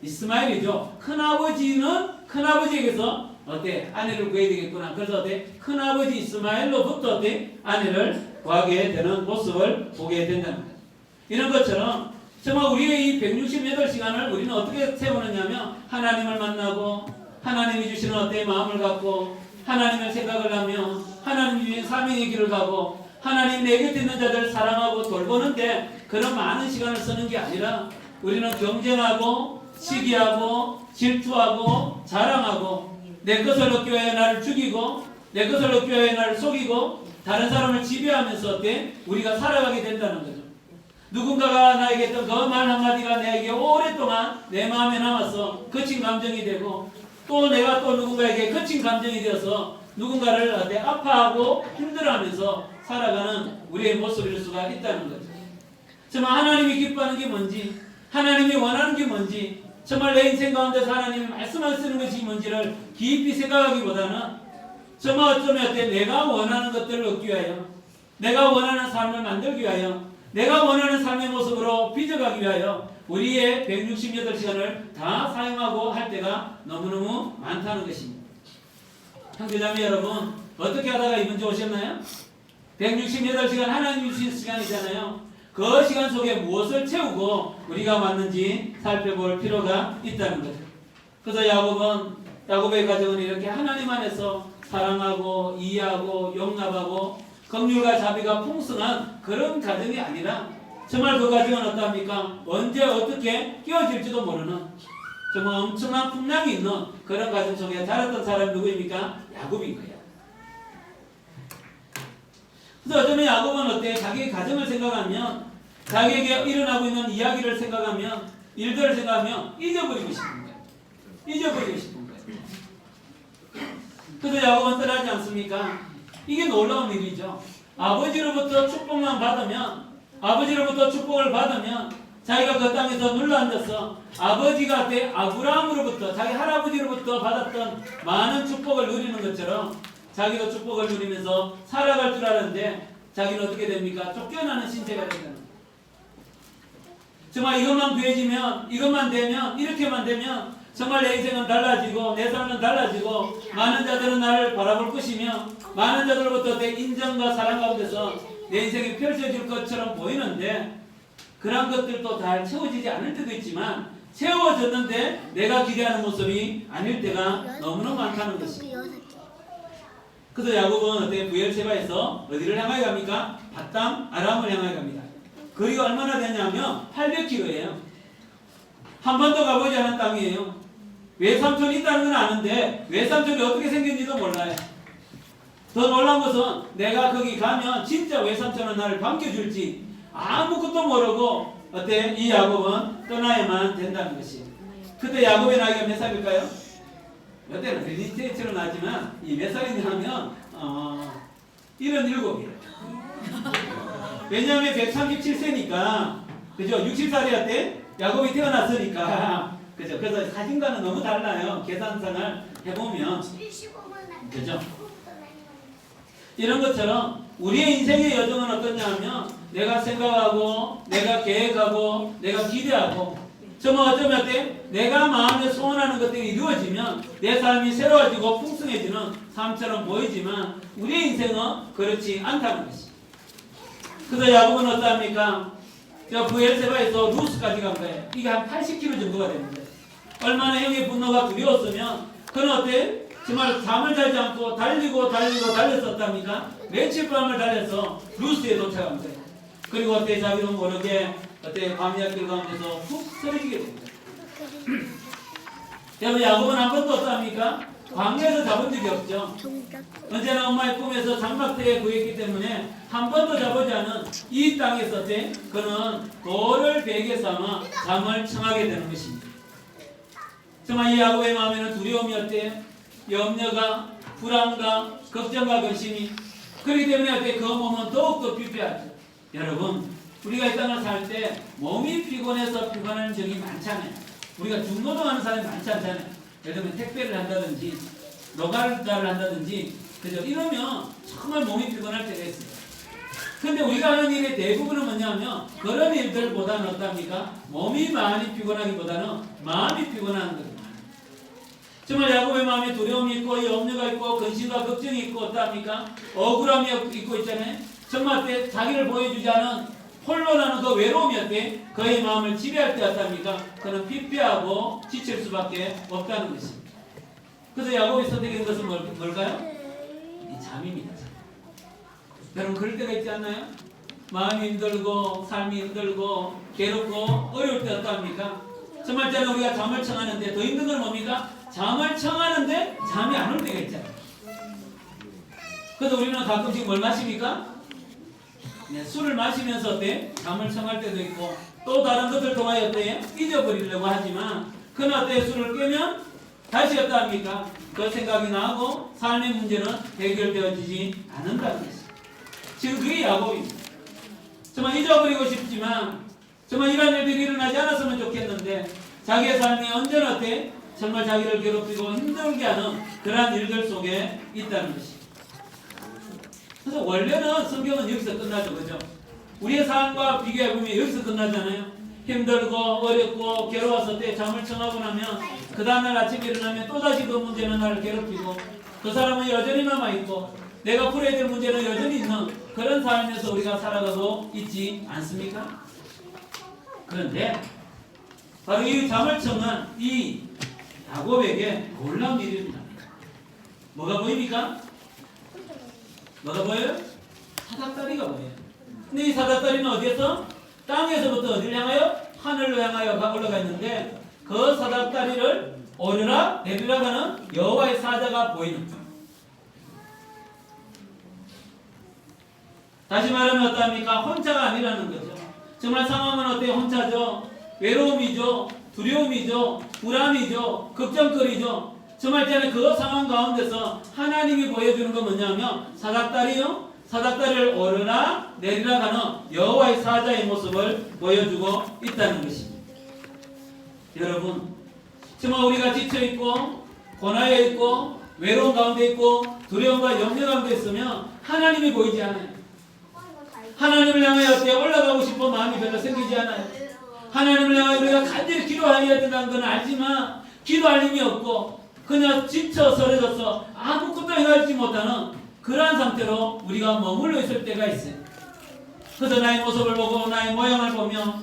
이스마엘이죠. 큰아버지는 큰아버지에게서 어때? 아내를 구해야 되겠구나. 그래서 어때? 큰아버지 이스마엘로부터 어때? 아내를 구하게 되는 모습을 보게 된다는 거예요. 이런 것처럼 정말 우리의 이 168시간을 우리는 어떻게 세우느냐면 하나님을 만나고 하나님이 주시는 어때? 마음을 갖고 하나님의 생각을 하며 하나님이 주신 사명의 길을 가고 하나님 내 곁에 있는 자들을 사랑하고 돌보는데 그런 많은 시간을 쓰는 게 아니라 우리는 경쟁하고 시기하고 질투하고 자랑하고 내 것을 얻기 위하여 나를 죽이고 내 것을 얻기 위하여 나를 속이고 다른 사람을 지배하면서 어때? 우리가 살아가게 된다는 거죠. 누군가가 나에게 했던 그 말 한마디가 내게 오랫동안 내 마음에 남아서 거친 감정이 되고 또 내가 또 누군가에게 거친 감정이 되어서 누군가를 어때? 아파하고 힘들어하면서 살아가는 우리의 모습일 수가 있다는 거죠. 정말 하나님이 기뻐하는 게 뭔지 하나님이 원하는 게 뭔지 정말 내 인생 가운데서 하나님이 말씀하시는 것이 뭔지를 깊이 생각하기보다는 정말 어쩌면 어때? 내가 원하는 것들을 얻기 위하여 내가 원하는 삶을 만들기 위하여 내가 원하는 삶의 모습으로 빚어가기 위하여 우리의 168시간을 다 사용하고 할 때가 너무너무 많다는 것입니다. 형제자매 여러분 어떻게 하다가 이번 주 오셨나요? 168시간 하나님이 주신 시간이잖아요. 그 시간 속에 무엇을 채우고 우리가 왔는지 살펴볼 필요가 있다는 거죠. 그래서 야곱의 가정은 이렇게 하나님 안에서 사랑하고 이해하고 용납하고 긍휼과 자비가 풍성한 그런 가정이 아니라 정말 그 가정은 어떠합니까? 언제 어떻게 끼어질지도 모르는 정말 엄청난 풍랑이 있는 그런 가정 속에 자랐던 사람이 누구입니까? 야곱인 거예요. 그래서 어쩌면 야곱은 어때? 자기의 가정을 생각하면 자기에게 일어나고 있는 이야기를 생각하면 일들을 생각하면 잊어버리고 싶은 거예요. 잊어버리고 싶은 거예요. 그래서 야곱은 떠나지 않습니까? 이게 놀라운 일이죠. 아버지로부터 축복만 받으면 아버지로부터 축복을 받으면 자기가 그 땅에서 눌러앉아서 아버지가 때 아브라함으로부터 자기 할아버지로부터 받았던 많은 축복을 누리는 것처럼 자기도 축복을 누리면서 살아갈 줄 알았는데 자기는 어떻게 됩니까? 쫓겨나는 신세가 된다는 거예요. 정말 이것만 구해지면 이것만 되면 이렇게만 되면 정말 내 인생은 달라지고 내 삶은 달라지고 많은 자들은 나를 바라볼 것이며 많은 자들로부터 내 인정과 사랑 가운데서 내 인생이 펼쳐질 것처럼 보이는데 그런 것들도 잘 채워지지 않을 때도 있지만 채워졌는데 내가 기대하는 모습이 아닐 때가 너무너무 많다는 것입니다. 그래서 야곱은 어떻게 부엘세바에서 어디를 향하여 갑니까? 밧담 아람을 향하여 갑니다. 거리가 얼마나 되냐면 800km예요. 한 번도 가보지 않은 땅이에요. 외삼촌이 있다는 건 아는데 외삼촌이 어떻게 생겼는지도 몰라요. 더 놀라운 것은 내가 거기 가면 진짜 외삼촌은 나를 반겨줄지 아무것도 모르고 어때? 이 야곱은 떠나야만 된다는 것이에요. 그때 야곱의 나이가 몇 살일까요? 이때는 어린이처럼 나지만 이 몇 살이냐 하면 77이에요. 왜냐하면 137세니까 그죠? 60살이었대? 야곱이 태어났으니까 그죠? 그래서 사진과는 너무 달라요. 계산상을 해보면 그죠? 이런 것처럼 우리의 인생의 여정은 어떠냐 하면 내가 생각하고 내가 계획하고 내가 기대하고 정말 어쩌면 어때? 내가 마음에 소원하는 것들이 이루어지면 내 삶이 새로워지고 풍성해지는 삶처럼 보이지만 우리의 인생은 그렇지 않다는 것입니다. 그래서 야곱은 어떠합니까? 저 부엘세바에서 루스까지 간 거예요. 이게 한 80km 정도가 됩니다. 얼마나 형의 분노가 두려웠으면 그는 어때? 정말 잠을 자지 않고 달렸었답니까? 며칠 밤을 달려서 루스에 도착한 거예요. 그리고 어때? 자기도 모르게 어때? 밤야길 가운데서 푹 쓰러지게 됩니다. 여러분 야곱은 한 번도 어떠합니까? 광야에서 잡은 적이 없죠. 언제나 엄마의 꿈에서 장막대에 구했기 때문에 한 번도 잡지 않은 이 땅에서 어때? 그는 돌을 베개 삼아 잠을 청하게 되는 것입니다. 정말 이 야곱의 마음에는 두려움이 어때? 염려가, 불안과, 걱정과 근심이 그렇기 때문에 어때? 그 몸은 더욱더 피폐하죠. 여러분 우리가 이 땅을 살 때 몸이 피곤해서 피곤한 적이 많잖아요. 우리가 중노동하는 사람이 많지 않잖아요. 예를 들면 택배를 한다든지 노가다를 한다든지 그죠? 이러면 정말 몸이 피곤할 때가 있어요. 근데 우리가 하는 일의 대부분은 뭐냐면 그런 일들보다는 어떻습니까? 몸이 많이 피곤하기보다는 마음이 피곤한 거예요. 정말 야곱의 마음에 두려움이 있고 염려가 있고 근심과 걱정이 있고 어떻습니까? 억울함이 있고 있잖아요. 정말 때 자기를 보여주지 않은 홀로 나는 그 외로움이었대. 그의 마음을 지배할 때 어떻습니까? 그는 피폐하고 지칠 수밖에 없다는 것입니다. 그래서 야곱이 선택한 것은 뭘까요? 이 잠입니다. 잠. 여러분 그럴 때가 있지 않나요? 마음이 힘들고 삶이 힘들고 괴롭고 어려울 때 어떡합니까? 정말 저는 우리가 잠을 청하는데 더 힘든 건 뭡니까? 잠을 청하는데 잠이 안 올 때가 있잖아요. 그래서 우리는 가끔씩 뭘 마십니까? 네, 술을 마시면서 어때? 잠을 청할 때도 있고 또 다른 것을 통하여 어때요? 잊어버리려고 하지만 그날 때 술을 깨면 다시 어떡합니까? 그 생각이 나고 삶의 문제는 해결되어지지 않는다는 것입니다. 지금 그게 야곱입니다. 정말 잊어버리고 싶지만 정말 이런 일들이 일어나지 않았으면 좋겠는데 자기의 삶이 언제나 어때? 정말 자기를 괴롭히고 힘들게 하는 그러한 일들 속에 있다는 것입니다. 그래서 원래는 성경은 여기서 끝나죠. 그죠? 우리의 삶과 비교해보면 여기서 끝나잖아요. 힘들고 어렵고 괴로워서 때 잠을 청하고 나면 그 다음날 아침에 일어나면 또다시 그 문제는 나를 괴롭히고 그 사람은 여전히 남아있고 내가 풀어야 될 문제는 여전히 있는 그런 삶에서 우리가 살아가고 있지 않습니까? 그런데 바로 이 잠을 청한 이 야곱에게 놀라운 일이 일어납니다. 뭐가 보입니까? 뭐가 보여요? 사닥다리가 보여요. 근데 이 사닥다리는 어디에서? 땅에서부터 어디를 향하여? 하늘로 향하여 올라가 있는데 그 사닥다리를 오르락 내리락 하는 여호와의 사자가 보이는 거예요. 다시 말하면 어떠합니까? 혼자가 아니라는 거죠. 정말 상황은 어때요? 혼자죠. 외로움이죠. 두려움이죠. 불안이죠. 걱정거리죠. 정말 때는 그 상황 가운데서 하나님이 보여주는 건 뭐냐면 사닥다리요. 사닥다리를 오르락 내리락 하는 여호와의 사자의 모습을 보여주고 있다는 것입니다. 여러분 정말 우리가 지쳐있고 고난에 있고 외로움 가운데 있고 두려움과 염려 가운데 있으면 하나님이 보이지 않아요. 하나님을 향하여 어떻게 올라가고 싶은 마음이 별로 생기지 않아요. 하나님을 향하여 우리가 간절히 기도해야 된다는 건 알지만 기도할 힘이 없고 그냥 지쳐 서러져서 아무것도 해결하지 못하는 그러한 상태로 우리가 머물러 있을 때가 있어요. 그래서 나의 모습을 보고 나의 모양을 보며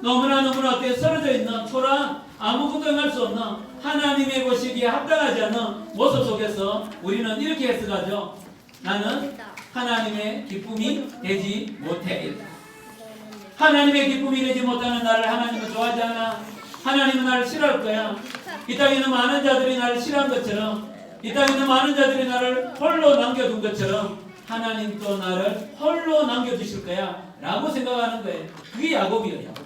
너무나 어때 서러져 있는 초라한 아무것도 행할 수 없는 하나님의 보시기에 합당하지 않은 모습 속에서 우리는 이렇게 해석하죠. 나는 하나님의 기쁨이 되지 못해. 하나님의 기쁨이 되지 못하는 나를 하나님은 좋아하지 않아. 하나님은 나를 싫어할 거야. 이 땅에 있는 많은 자들이 나를 싫어한 것처럼 이 땅에 있는 많은 자들이 나를 홀로 남겨둔 것처럼 하나님도 나를 홀로 남겨주실 거야 라고 생각하는 거예요. 그게 야곱이에요. 야곱.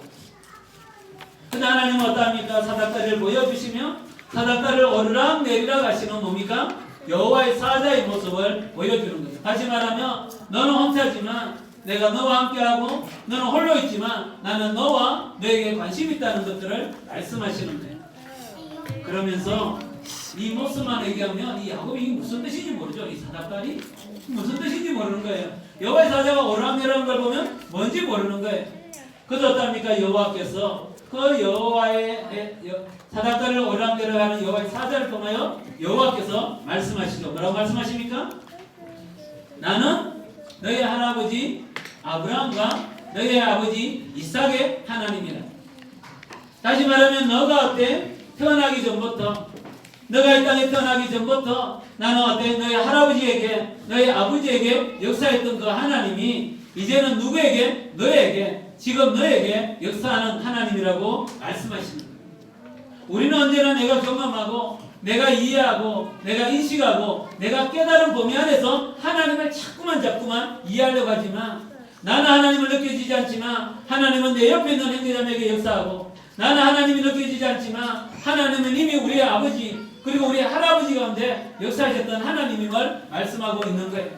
근데 하나님은 어떠합니까? 사닥다리를 보여주시며 사닥다리를 오르락 내리락 하시는 뭡니까? 여호와의 사자의 모습을 보여주는 거죠. 다시 말하면 너는 혼자지만 내가 너와 함께하고 너는 홀로 있지만 나는 너와 너에게 관심 있다는 것들을 말씀하시는 거예요. 그러면서 이 모습만 얘기하면 이 야곱이 이게 무슨 뜻인지 모르죠. 이 사닥다리 무슨 뜻인지 모르는 거예요. 여호와의 사자가 오르락내리락하는 걸 보면 뭔지 모르는 거예요. 그래서 어떻습니까? 여호와께서 그 여호와의 사닥다리를 오르락내리락하는 여호와의 사자를 통하여 여호와께서 말씀하시죠. 뭐라고 말씀하십니까? 나는 너희 할아버지 아브라함과 너희 아버지 이삭의 하나님이라. 다시 말하면 너가 어때? 태어나기 전부터 너가 이 땅에 태어나기 전부터 나는 어때? 너희 할아버지에게 너희 아버지에게 역사했던 그 하나님이 이제는 누구에게? 너에게 지금 너에게 역사하는 하나님이라고 말씀하시는 거예요. 우리는 언제나 내가 경험하고 내가 이해하고 내가 인식하고 내가 깨달은 범위 안에서 하나님을 자꾸만 이해하려고 하지만 나는 하나님을 느껴지지 않지만 하나님은 내 옆에 있는 형제자매에게 역사하고 나는 하나님이 느껴지지 않지만 하나님은 이미 우리의 아버지 그리고 우리의 할아버지 가운데 역사하셨던 하나님임을 말씀하고 있는 거예요.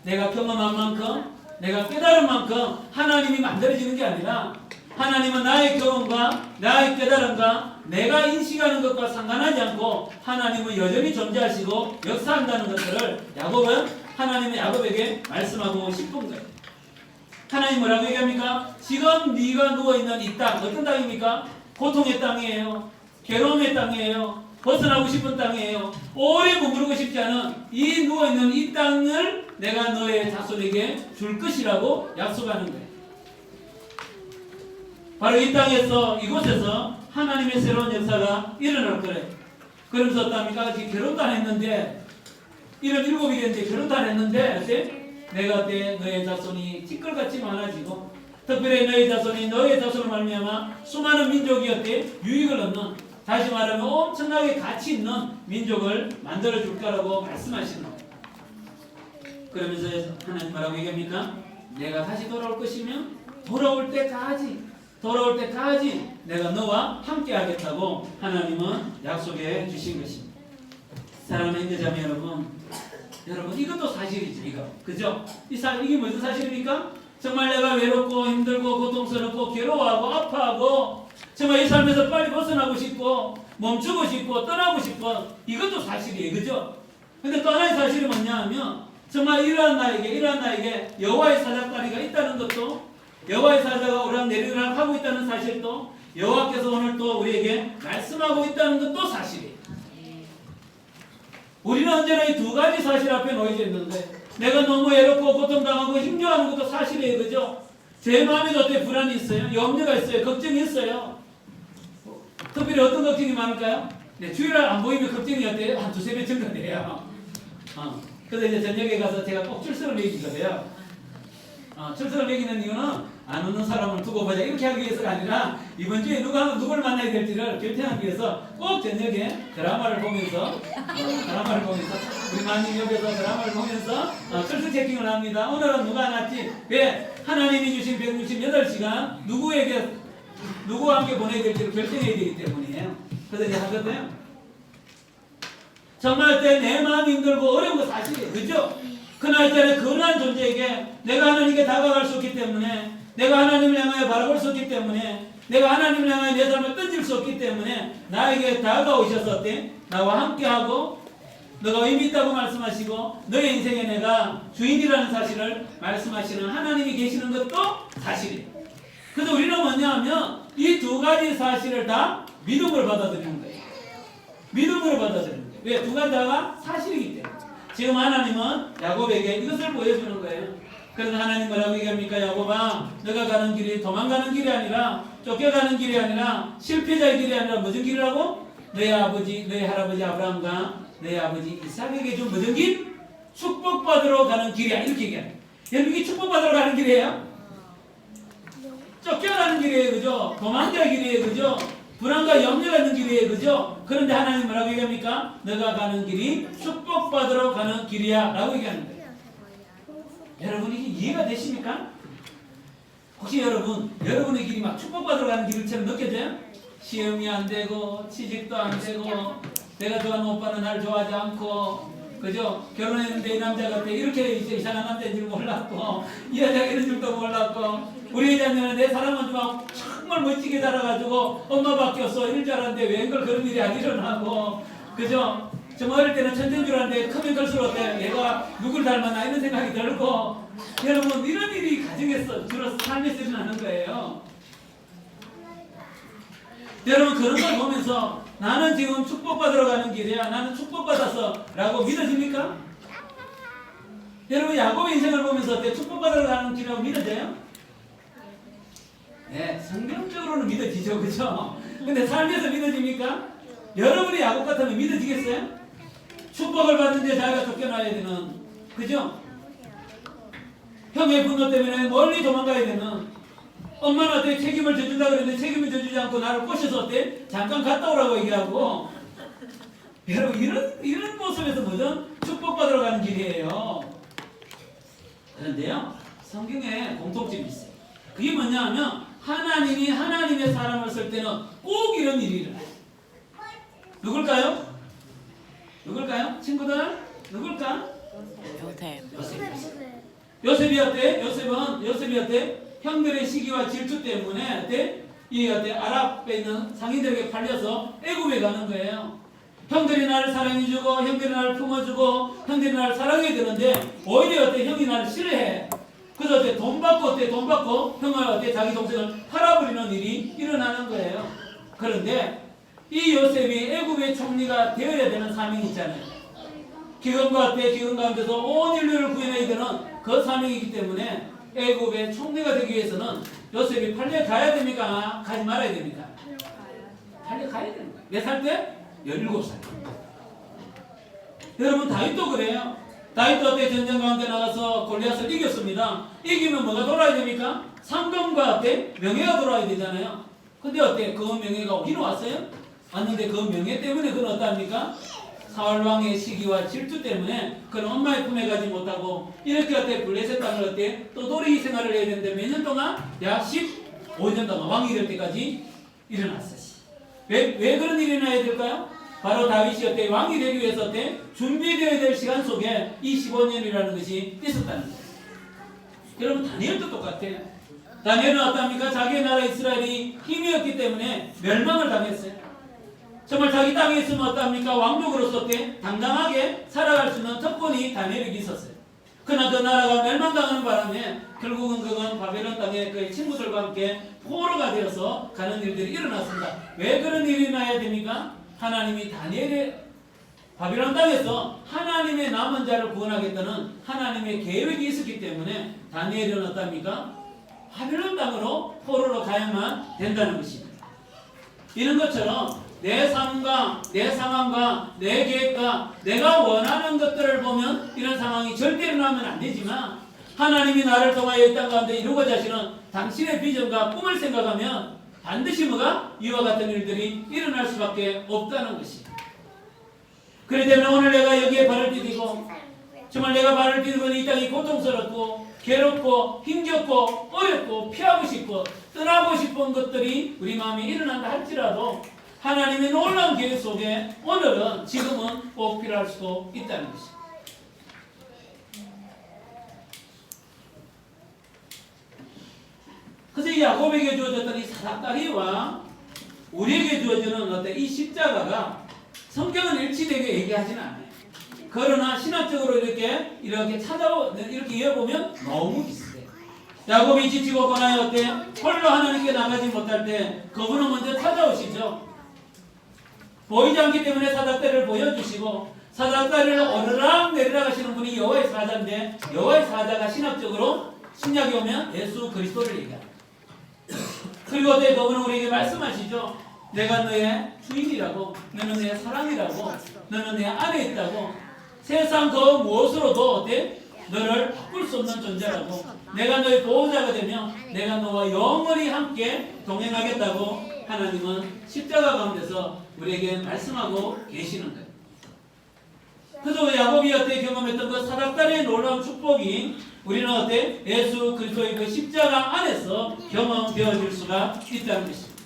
내가 경험한 만큼 내가 깨달은 만큼 하나님이 만들어지는 게 아니라 하나님은 나의 경험과 나의 깨달음과 내가 인식하는 것과 상관하지 않고 하나님은 여전히 존재하시고 역사한다는 것들을 야곱은 하나님의 야곱에게 말씀하고 싶은 거예요. 하나님 뭐라고 얘기합니까? 지금 네가 누워있는 이 땅 어떤 땅입니까? 고통의 땅이에요. 괴로움의 땅이에요. 벗어나고 싶은 땅이에요. 오래 머무르고 싶지 않은 이 누워있는 이 땅을 내가 너의 자손에게 줄 것이라고 약속하는 거예요. 바로 이 땅에서 이곳에서 하나님의 새로운 역사가 일어날 거래요. 그러면서 어떡합니까? 지금 결혼도 안 했는데 77이 됐는데 결혼도 안 했는데 어때? 내가 때 너의 자손이 티끌같이 많아지고 특별히 너의 자손을 말미암아 수많은 민족이 어때? 유익을 얻는 다시 말하면 엄청나게 가치 있는 민족을 만들어 줄 거라고 말씀하시는 거예요. 그러면서 하나님 뭐라고 얘기합니까? 내가 다시 돌아올 것이면 돌아올 때까지 내가 너와 함께 하겠다고 하나님은 약속해 주신 것입니다. 사랑하는 인자자매 여러분 이것도 사실이죠. 이거 그죠? 이게 무슨 사실입니까? 정말 내가 외롭고 힘들고 고통스럽고 괴로워하고 아파하고 정말 이 삶에서 빨리 벗어나고 싶고 멈추고 싶고 떠나고 싶어. 이것도 사실이에요. 그죠? 근데 또 하나의 사실이 뭐냐 하면 정말 이러한 나에게 여호와의 사자다리가 있다는 것도 여호와의 사자가 오락 내리락 하고 있다는 사실도 여호와께서 오늘 또 우리에게 말씀하고 있다는 것도 사실이에요. 우리는 언제나 이 두 가지 사실 앞에 놓여져 있는데 내가 너무 외롭고 고통당하고 힘겨워하는 것도 사실이에요. 그죠? 제 마음에도 어때 불안이 있어요. 염려가 있어요. 걱정이 있어요. 특별히 어떤 걱정이 많을까요? 네, 주일날 안 보이면 걱정이 어때요? 한 두세 배 증가돼요. 그래서 이제 저녁에 가서 제가 꼭 출석을 매기거든요. 출석을 매기는 이유는 안 오는 사람을 두고 보자 이렇게 하기 위해서가 아니라 이번 주에 누굴 만나야 될지를 결정하기 위해서 꼭 저녁에 드라마를 보면서 우리 마님 옆에서 드라마를 보면서 출석 체킹을 합니다. 오늘은 누가 안 왔지? 왜? 하나님이 주신 168시간 누구와 함께 보내야 될지를 결정해야 되기 때문이에요. 그래서 이제 하거든요. 정말 내 마음이 힘들고 어려운 거 사실이에요. 그죠? 그날짜는 그러한 존재에게 내가 하나님께 다가갈 수 없기 때문에 내가 하나님을 향하여 바라볼 수 없기 때문에 내가 하나님을 향하여 내 삶을 던질 수 없기 때문에 나에게 다가오셔서 어때? 나와 함께하고 너가 의미 있다고 말씀하시고 너의 인생에 내가 주인이라는 사실을 말씀하시는 하나님이 계시는 것도 사실이에요. 그래서 우리는 뭐냐 하면 이 두 가지 사실을 다 믿음으로 받아들이는 거예요. 믿음으로 받아들이는 거예요. 왜? 두 가지 다가 사실이기 때문에. 지금 하나님은 야곱에게 이것을 보여주는 거예요. 그래서 하나님 뭐라고 얘기합니까? 야곱아, 너가 가는 길이 도망가는 길이 아니라 쫓겨가는 길이 아니라 실패자의 길이 아니라 무슨 길이라고? 너의 아버지, 너의 할아버지 아브라함과 너의 아버지 이삭에게 준 무슨 길? 축복받으러 가는 길이야. 이렇게 얘기해요. 여러분 이게 축복받으러 가는 길이에요? 쫓겨가는 길이에요. 그죠? 도망갈 길이에요. 그죠? 불안과 염려가 있는 길이에요. 그죠? 그런데 하나님 뭐라고 얘기합니까? 너가 가는 길이 축복받으러 가는 길이야 라고 얘기하는 거예요. 여러분 이게 이해가 되십니까? 혹시 여러분의 길이 막 축복받으러 가는 길처럼 느껴져요? 시험이 안 되고 취직도 안 되고 내가 좋아하는 오빠는 날 좋아하지 않고 그죠? 결혼했는데 이 남자가 이렇게 이상한 남자인 줄 몰랐고 이 여자가 이런 줄도 몰랐고 우리 여자는 내 사랑만 좀 정말 멋지게 자라가지고 엄마 바뀌었어 이럴 줄 알았는데 웬걸 그런 일이 안 일어나고 그죠? 정말 어릴 때는 천재인 줄 알았는데 크면 클수록 얘가 누굴 닮았나 이런 생각이 들고 여러분 이런 일이 가정에서 주로 삶에서 일어나는 거예요. 여러분 그런 걸 보면서 나는 지금 축복받으러 가는 길이야. 나는 축복받았어 라고 믿어집니까? 여러분 야곱의 인생을 보면서 어때? 축복받으러 가는 길이라고 믿어져요? 네, 성경적으로는 믿어지죠. 그죠? 근데 삶에서 믿어집니까? 여러분이 야곱 같으면 믿어지겠어요? 축복을 받는데 자기가 쫓겨나야 되는 그죠? 형의 분노 때문에 멀리 도망가야 되는 엄마는 어때? 책임을 져준다 그랬는데 책임을 져주지 않고 나를 꼬셔서 어때? 잠깐 갔다 오라고 얘기하고 여러분 이런 모습에서 뭐죠? 축복받으러 가는 길이에요. 그런데요 성경에 공통점이 있어요. 그게 뭐냐 하면 하나님이 하나님의 사람을 쓸 때는 꼭 이런 일이 일어나요. 누굴까요? 친구들? 누굴까? 요셉. 요셉이 어때? 요셉이 어때? 형들의 시기와 질투 때문에 이 아랍에 있는 상인들에게 팔려서 애굽에 가는 거예요. 형들이 나를 사랑해주고 형들이 나를 품어주고 형들이 나를 사랑해야 되는데 오히려 형이 나를 싫어해. 그래서 돈 받고 형을 자기 동생을 팔아버리는 일이 일어나는 거예요. 그런데 이 요셉이 애굽의 총리가 되어야 되는 사명이 있잖아요. 기근 가운데서 온 인류를 구해내야 되는 그 사명이기 때문에 애굽의 총리가 되기 위해서는 요셉이 팔려가야 됩니까? 가지 말아야 됩니까? 팔려가야 되는 거예요. 몇 살 때? 17살. 여러분 다윗도 그래요. 다윗도 전쟁 가운데 나가서 골리앗을 이겼습니다. 이기면 뭐가 돌아야 됩니까? 상금과 명예가 돌아야 되잖아요. 근데 그 명예가 오긴 왔어요? 왔는데 그 명예 때문에 그건 어떠합니까? 사울 왕의 시기와 질투 때문에 그는 엄마의 품에 가지 못하고 이렇게 블레셋 땅을 떠돌이 생활을 해야 되는데 몇 년 동안? 약 15년 동안 왕이 될 때까지 일어났어요. 왜 그런 일이 일어나야 될까요? 바로 다윗이 왕이 되기 위해서 준비되어야 될 시간 속에 이 15년이라는 것이 있었다는 거예요. 여러분 다니엘도 똑같아요. 다니엘은 어떻습니까? 자기의 나라 이스라엘이 힘이었기 때문에 멸망을 당했어요. 정말 자기 땅에 있으면 어떻습니까? 왕족으로서 당당하게 살아갈 수 있는 특권이 다니엘에게 있었어요. 그러나 그 나라가 멸망당하는 바람에 결국은 그건 바벨론 땅에 그의 친구들과 함께 포로가 되어서 가는 일들이 일어났습니다. 왜 그런 일이 일어나야 됩니까? 하나님이 다니엘의 바벨론 땅에서 하나님의 남은 자를 구원하겠다는 하나님의 계획이 있었기 때문에 다니엘은 어떻습니까? 바벨론 땅으로 포로로 가야만 된다는 것입니다. 이런 것처럼 내 삶과 내 상황과 내 계획과 내가 원하는 것들을 보면 이런 상황이 절대 일어나면 안 되지만 하나님이 나를 통하여 이 땅 가운데 이루고자 하시는 당신의 비전과 꿈을 생각하면 반드시 뭐가 이와 같은 일들이 일어날 수밖에 없다는 것입니다. 그렇기 때문에 오늘 내가 여기에 발을 디디고 정말 내가 발을 디디고 이 땅이 고통스럽고 괴롭고 힘겹고 어렵고 피하고 싶고 떠나고 싶은 것들이 우리 마음에 일어난다 할지라도 하나님의 놀라운 계획 속에 오늘은 지금은 꼭 필요할 수도 있다는 것입니다. 그래서 이 야곱에게 주어졌던 이 사닥다리와 우리에게 주어지는 이 십자가가 성경은 일치되게 얘기하지는 않아요. 그러나 신학적으로 이렇게 이렇게 이어보면 너무 비슷해요. 야곱이 지치고 고나여 홀로 하나님께 나가지 못할 때 그분은 먼저 찾아오시죠. 보이지 않기 때문에 사닥다리를 보여주시고 사닥다리를 오르락 내리락 하시는 분이 여호와의 사자인데 여호와의 사자가 신학적으로 신약에 오면 예수 그리스도를 얘기합니다. 그리고 그분은 우리에게 말씀하시죠. 내가 너의 주인이라고, 너는 내 사랑이라고, 너는 내 안에 있다고, 세상 그 무엇으로도 너를 바꿀 수 없는 존재라고, 내가 너의 보호자가 되며 내가 너와 영원히 함께 동행하겠다고 하나님은 십자가 가운데서 우리에게 말씀하고 계시는 거예요. 그래서 야곱이 경험했던 그 사닥다리의 놀라운 축복이 우리는 예수 그리스도의 그 십자가 안에서 경험되어질 수가 있다는 것입니다.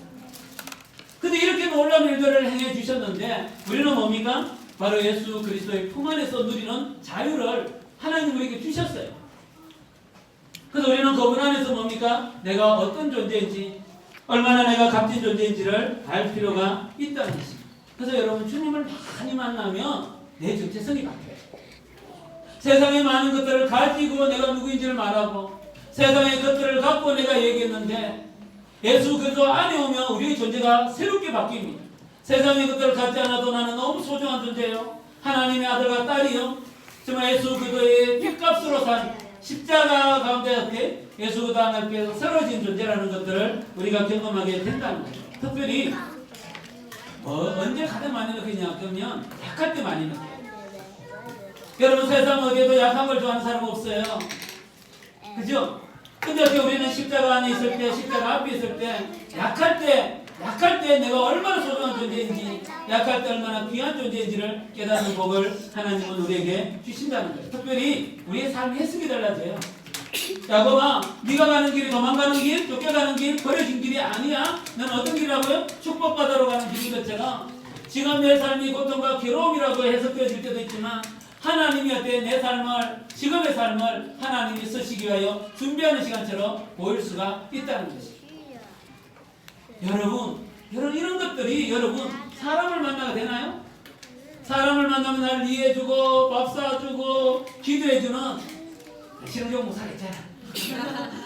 근데 이렇게 놀라운 일들을 행해 주셨는데 우리는 뭡니까? 바로 예수 그리스도의 품 안에서 누리는 자유를 하나님 우리에게 주셨어요. 그래서 우리는 그분 안에서 뭡니까? 내가 어떤 존재인지, 얼마나 내가 값진 존재인지를 알 필요가 있다는 것입니다. 그래서 여러분 주님을 많이 만나면 내 정체성이 바뀌어요. 세상의 많은 것들을 가지고 내가 누구인지를 말하고 세상의 것들을 갖고 내가 얘기했는데 예수 그리스도 안에 오면 우리의 존재가 새롭게 바뀝니다. 세상의 것들을 갖지 않아도 나는 너무 소중한 존재예요. 하나님의 아들과 딸이요. 정말 예수 그리스도의 핏값으로 산 십자가 가운데 예수 그리스도 앞에서 쓰러진 존재라는 것들을 우리가 경험하게 된다는 거죠. 특별히 언제 가장 많이 느끼냐 그러면 약할 때 많이 느껴요. 여러분 세상 어디에도 약한 걸 좋아하는 사람 없어요. 그죠? 근데 우리는 십자가 안에 있을 때, 십자가 앞에 있을 때 약할 때 내가 얼마나 소중한 존재인지, 약할 때 얼마나 귀한 존재인지를 깨닫는 복을 하나님은 우리에게 주신다는 거예요. 특별히 우리의 삶이 해석이 달라져요. 야곱아, 네가 가는 길이 도망가는 길, 쫓겨가는 길, 버려진 길이 아니야. 넌 어떤 길이라고요? 축복받으러 가는 길인 것처럼 지금 내 삶이 고통과 괴로움이라고 해석되어질 때도 있지만 하나님이 어때 내 삶을 지금의 삶을 하나님이 쓰시기 위하여 준비하는 시간처럼 보일 수가 있다는 것이죠. 여러분 이런 것들이 여러분 사람을 만나게 되나요? 사람을 만나면 나를 이해해주고 밥 사주고 기도해주는 신흥종 목사가 있잖아.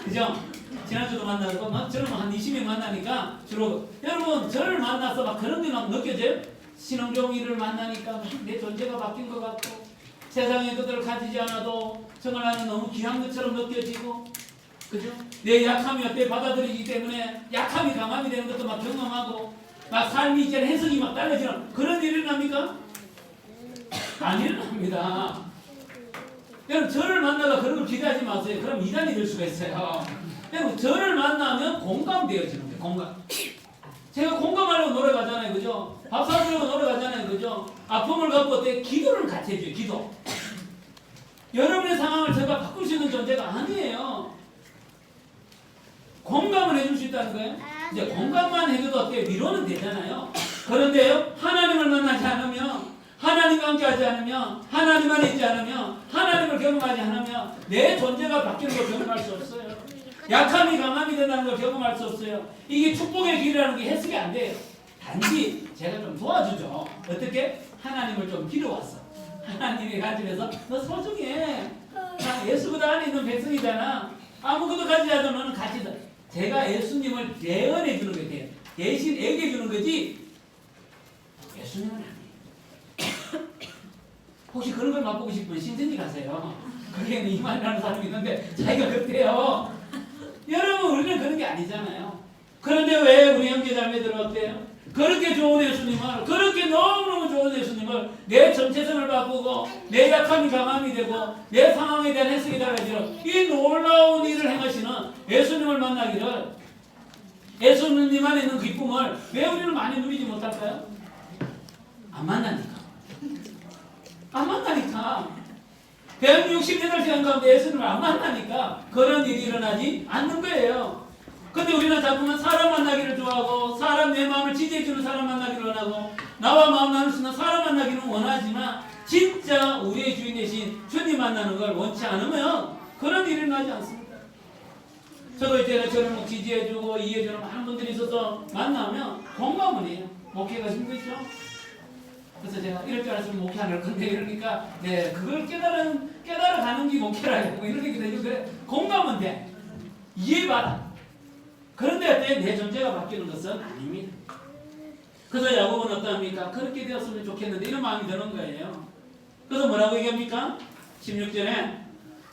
그죠? 지난주도 만나고 저는 한 20명 만나니까 주로 여러분 저를 만나서 막 그런 게 막 느껴져요? 신흥종이를 만나니까 막 내 존재가 바뀐 것 같고 세상에 그들을 가지지 않아도 정말 나는 너무 귀한 것처럼 느껴지고 그죠? 내 약함이 어때 받아들이기 때문에 약함이 강함이 되는 것도 막 경험하고 막 삶이 이제 해석이 막 달라지는 그런 일이 일어납니까? 안 일어납니다. 여러분 저를 만나가 그런 걸 기대하지 마세요. 그럼 이단이 될 수가 있어요. 여러분 저를 만나면 공감되어지는 거예요. 공감. 제가 공감하려고 노래 가잖아요. 그죠? 밥 사주려고 노래 가잖아요. 그죠? 아픔을 갖고 어때? 기도를 같이 해줘요. 기도. 여러분의 상황을 제가 바꿀 수 있는 존재가 아니에요. 공감을 해줄 수 있다는 거예요. 이제 공감만 해줘도 어때요? 위로는 되잖아요. 그런데요, 하나님을 만나지 않으면, 하나님과 함께하지 않으면, 하나님 안에 있지 않으면, 하나님을 경험하지 않으면 내 존재가 바뀌는 걸 경험할 수 없어요. 약함이 강함이 된다는 걸 경험할 수 없어요. 이게 축복의 길이라는 게 해석이 안 돼요. 단지 제가 좀 도와주죠. 어떻게? 하나님을 좀 빌어왔어. 하나님의 관점에서 너 소중해. 나 예수보다 안에 있는 백성이잖아. 아무것도 가지지 않아도 너는 가지다. 제가 예수님을 대언해 주는 거예요. 대신 얘기해 주는 거지 예수님은 아니에요. 혹시 그런 걸 맛보고 싶으면 신천지 가세요. 거기에는 이만이라는 사람이 있는데 자기가 그렇대요. 여러분 우리는 그런 게 아니잖아요. 그런데 왜 우리 형제자매들은 어때요? 그렇게 좋은 예수님을 그렇게 너무너무 좋은 예수님을 내 전체성을 바꾸고 내 약함이 강함이 되고 내 상황에 대한 해석이 달라지는 이 놀라운 일을 행하시는 예수님을 만나기를 예수님 안에 있는 기쁨을 왜 우리는 많이 누리지 못할까요? 안 만나니까. 안 만나니까. 168시간 가운데 예수님을 안 만나니까 그런 일이 일어나지 않는 거예요. 근데 우리는 자꾸만 사람 만나기를 좋아하고 사람 내 마음을 지지해주는 사람 만나기를 원하고 나와 마음 나눌 수 있는 사람 만나기는 원하지만 진짜 우리의 주인 대신 주님 만나는 걸 원치 않으면 그런 일이 일어나지 않습니다. 저도 이제 저를 뭐 지지해주고 이해해주는 많은 분들이 있어서 만나면 공감을 해요. 목회가 힘들죠? 그래서 제가 이럴 줄 알았으면 목회 안 할 건데 이러니까 네 그걸 깨달아가는 게 목회라고 뭐 이렇게 되죠. 그래 공감은 돼. 이해받아. 그런데 내 존재가 바뀌는 것은 아닙니다. 그래서 야곱은 어떠합니까? 그렇게 되었으면 좋겠는데 이런 마음이 드는 거예요. 그래서 뭐라고 얘기합니까? 16절에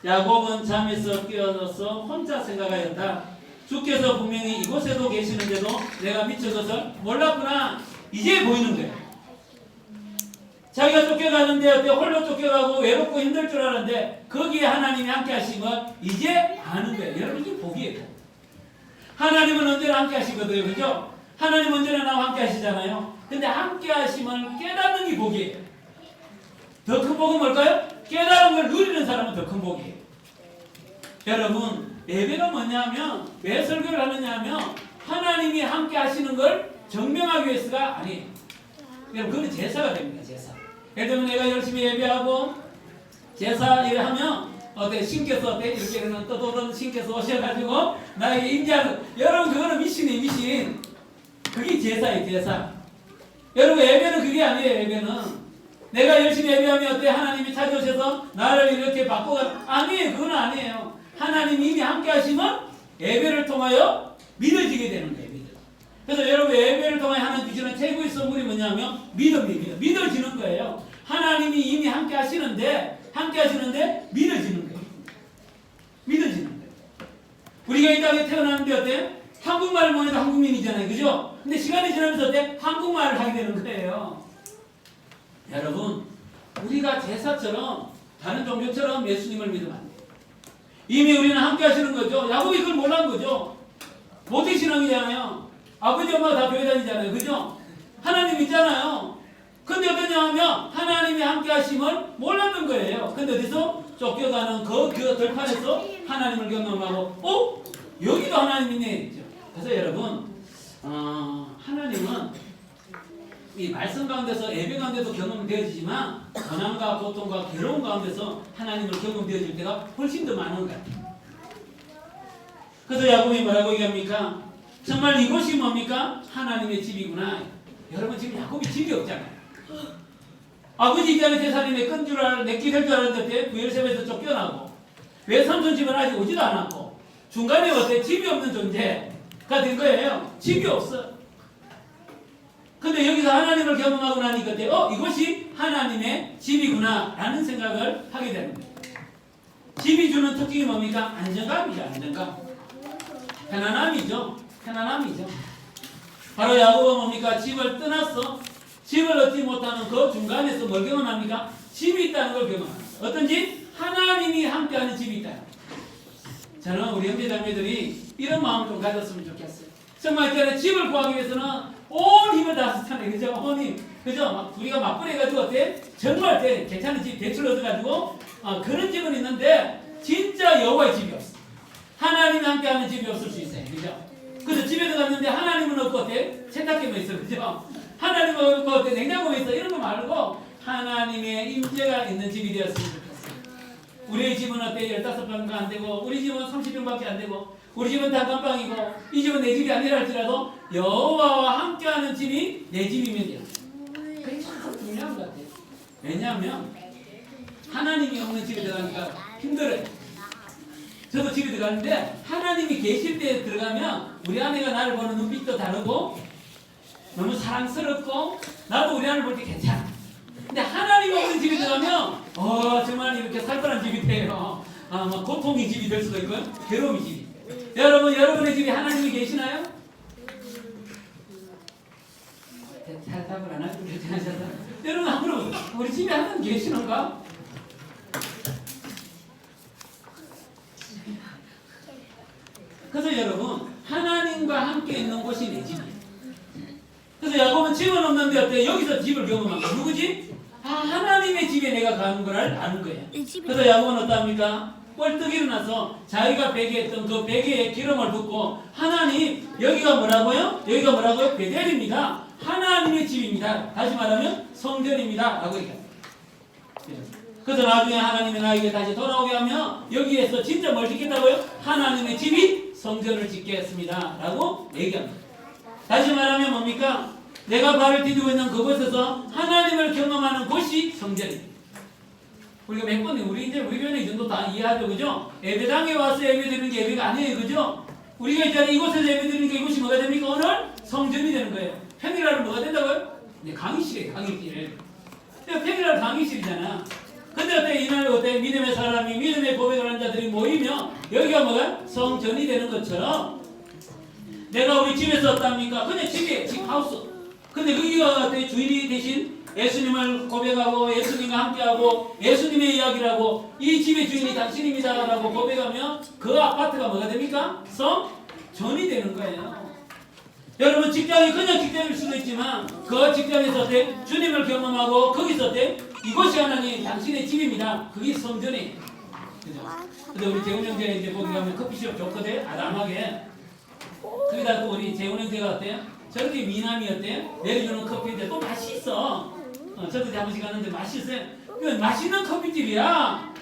야곱은 잠에서 깨어서 혼자 생각하였다. 주께서 분명히 이곳에도 계시는데도 내가 미쳐 것을 몰랐구나. 이제 보이는 거예요. 자기가 쫓겨가는데 어때 홀로 쫓겨가고 외롭고 힘들 줄 알았는데 거기에 하나님이 함께 하신 걸 이제 아는 거예요. 여러분 이게 복이에요. 하나님은 언제나 함께 하시거든요. 그죠? 하나님 언제나 나와 함께 하시잖아요. 근데 함께 하심을 깨닫는 게 복이에요. 더 큰 복은 뭘까요? 깨달은 걸 누리는 사람은 더 큰 복이에요. 여러분 예배가 뭐냐면 왜 설교를 하느냐 하면 하나님이 함께 하시는 걸 증명하기 위해서가 아니에요. 여러분 그건 제사가 됩니다. 제사. 예를 들면 내가 열심히 예배하고 제사 일을 하면 어때 신께서 어때 이렇게는 떠도던 신께서 오셔가지고 나에게 인자하는 여러분 그거는 미신이에요. 미신. 그게 제사예요. 제사. 여러분 예배는 그게 아니에요. 예배는 내가 열심히 예배하면 어때 하나님이 찾아오셔서 나를 이렇게 바꿔가 아니에요. 그건 아니에요. 하나님이 이미 함께 하시면 예배를 통하여 믿어지게 되는 거예요. 그래서 여러분 예배를 통해 하나님 주시는 최고의 선물이 뭐냐면 믿음입니다. 믿어지는 거예요. 하나님이 이미 함께 하시는데 믿어지는 거예요. 믿어지는 거예요. 우리가 이 땅에 태어났는데 어때요? 한국말을 못해도 한국민이잖아요. 그죠? 근데 시간이 지나면서 어때? 한국말을 하게 되는 거예요. 여러분 우리가 제사처럼 다른 종교처럼 예수님을 믿으면 안 돼요. 이미 우리는 함께 하시는 거죠. 야곱이 그걸 몰란 거죠. 모태신앙이잖아요. 아버지 엄마가 다 교회 다니잖아요. 그죠? 하나님 있잖아요. 근데 어떠냐 하면 하나님이 함께 하심을 몰랐던 거예요. 근데 어디서? 쫓겨가는 그 들판에서 하나님을 경험하고 여기도 하나님 있네. 그래서 여러분 하나님은 이 말씀 가운데서 예배 가운데도 경험되어지지만 고난과 고통과 괴로움 가운데서 하나님을 경험되어질 때가 훨씬 더 많은 것 같아요. 그래서 야곱이 뭐라고 얘기합니까? 정말 이곳이 뭡니까? 하나님의 집이구나. 여러분 지금 야곱이 집이 없잖아요. 아버지 입장에 제사림에 내끼 될 줄 알았는데 부엘세바에서 쫓겨나고 외삼촌 집은 아직 오지도 않았고 중간에 어때? 집이 없는 존재가 된 거예요. 집이 없어. 근데 여기서 하나님을 경험하고 나니까 이것이 하나님의 집이구나 라는 생각을 하게 되는 거예요. 집이 주는 특징이 뭡니까? 안정감이죠. 안정감. 편안함이죠. 편안함이죠. 바로 야곱은 뭡니까? 집을 떠났어. 집을 얻지 못하는 그 중간에서 뭘 경험합니까? 집이 있다는 걸 경험합니다. 어떤 집? 하나님이 함께하는 집이 있다. 저는 우리 형제자매들이 이런 마음을 좀 가졌으면 좋겠어요. 정말 이제 집을 구하기 위해서는 온 힘을 다 쓰잖아요. 그죠? 온 힘. 그죠? 우리가 맞벌이해가지고 어때? 정말 괜찮은 집 대출 얻어가지고 그런 집은 있는데 진짜 여호와의 집이 없어. 하나님이 함께하는 집이 없을 수 있어요. 그죠? 그래서 집에 들어갔는데 하나님은 없고 어때? 세탁기만 있어. 그죠? 하나님은 없고 어때? 냉장고에 있어. 이런 거 말고 하나님의 임재가 있는 집이 되었으면 좋겠어요. 우리의 집은 어때? 15평도 안 되고 우리 집은 30평밖에 안 되고 우리 집은 단칸방이고 이 집은 내 집이 아니라 할지라도 여호와와 함께하는 집이 내 집이면 돼요. 그게 참 중요한 것 같아요. 왜냐하면 하나님이 없는 집에 들어가니까 힘들어요. 저도 집에 들어가는데 하나님이 계실 때 들어가면 우리 아내가 나를 보는 눈빛도 다르고 너무 사랑스럽고 나도 우리 아내를 볼 때 괜찮아. 근데 하나님 없는 집에 들어가면 정말 이렇게 살벌한 집이 돼요. 막 고통의 집이 될 수도 있고요. 괴로움의 집이. 여러분, 여러분의 집에 하나님이 계시나요? 대답을 안 하시고 결정하셨다. 여러분 앞으로 우리 집에 하나님 계시는가? 그래서 여러분 하나님과 함께 있는 곳이 내 집이에요. 그래서 야곱은 집은 없는데 어때? 여기서 집을 경험한 거야. 누구 집? 하나님의 집에 내가 가는 걸 아는 거야. 그래서 야곱은 어떠합니까? 뻘떡 일어나서 자기가 베개했던 그 베개에 기름을 붓고 하나님 여기가 뭐라고요? 여기가 뭐라고요? 베델입니다. 하나님의 집입니다. 다시 말하면 성전입니다. 라고 얘기합니다. 그래서 나중에 하나님이 나에게 다시 돌아오게 하면 여기에서 진짜 뭘 짓겠다고요? 하나님의 집이 성전을 짓겠습니다. 라고 얘기합니다. 다시 말하면 뭡니까? 내가 발을 디디고 있는 그곳에서 하나님을 경험하는 곳이 성전입니다. 우리가 몇 번, 우리 교회는 이 정도 다 이해하죠, 그죠? 예배당에 와서 예배 드리는 게 예배가 아니에요, 그죠? 우리가 있잖아요, 이곳에서 예배 드리는 게 이곳이 뭐가 됩니까? 오늘 성전이 되는 거예요. 평일날은 뭐가 된다고요? 네, 강의실이에요, 강의실. 평일날 강의실이잖아. 근데 어때? 이날 어때? 믿음의 사람이 믿음의 고백을 하는 자들이 모이면 여기가 뭐가? 성전이 되는 것처럼 내가 우리 집에서 어떻습니까? 그냥 집에, 집 하우스. 근데 거기가 어때? 주인이 대신 예수님을 고백하고 예수님과 함께하고 예수님의 이야기를 하고 이 집의 주인이 당신입니다 라고 고백하면 그 아파트가 뭐가 됩니까? 성전이 되는 거예요. 여러분 직장이 그냥 직장일 수도 있지만 그 직장에서 어때? 주님을 경험하고 거기서 어때? 이곳이 하나님 당신의 집입니다. 그게 성전이에요. 그죠? 근데 우리 재훈 형제 이제 거기 가면 커피숍 좋거든? 아담하게. 거기다 또 우리 재훈 형제가 어때요? 저렇게 미남이 어때요? 내려주는 커피인데 또 맛있어. 저도 잠시 갔는데 맛있어요. 이건 맛있는 커피집이야.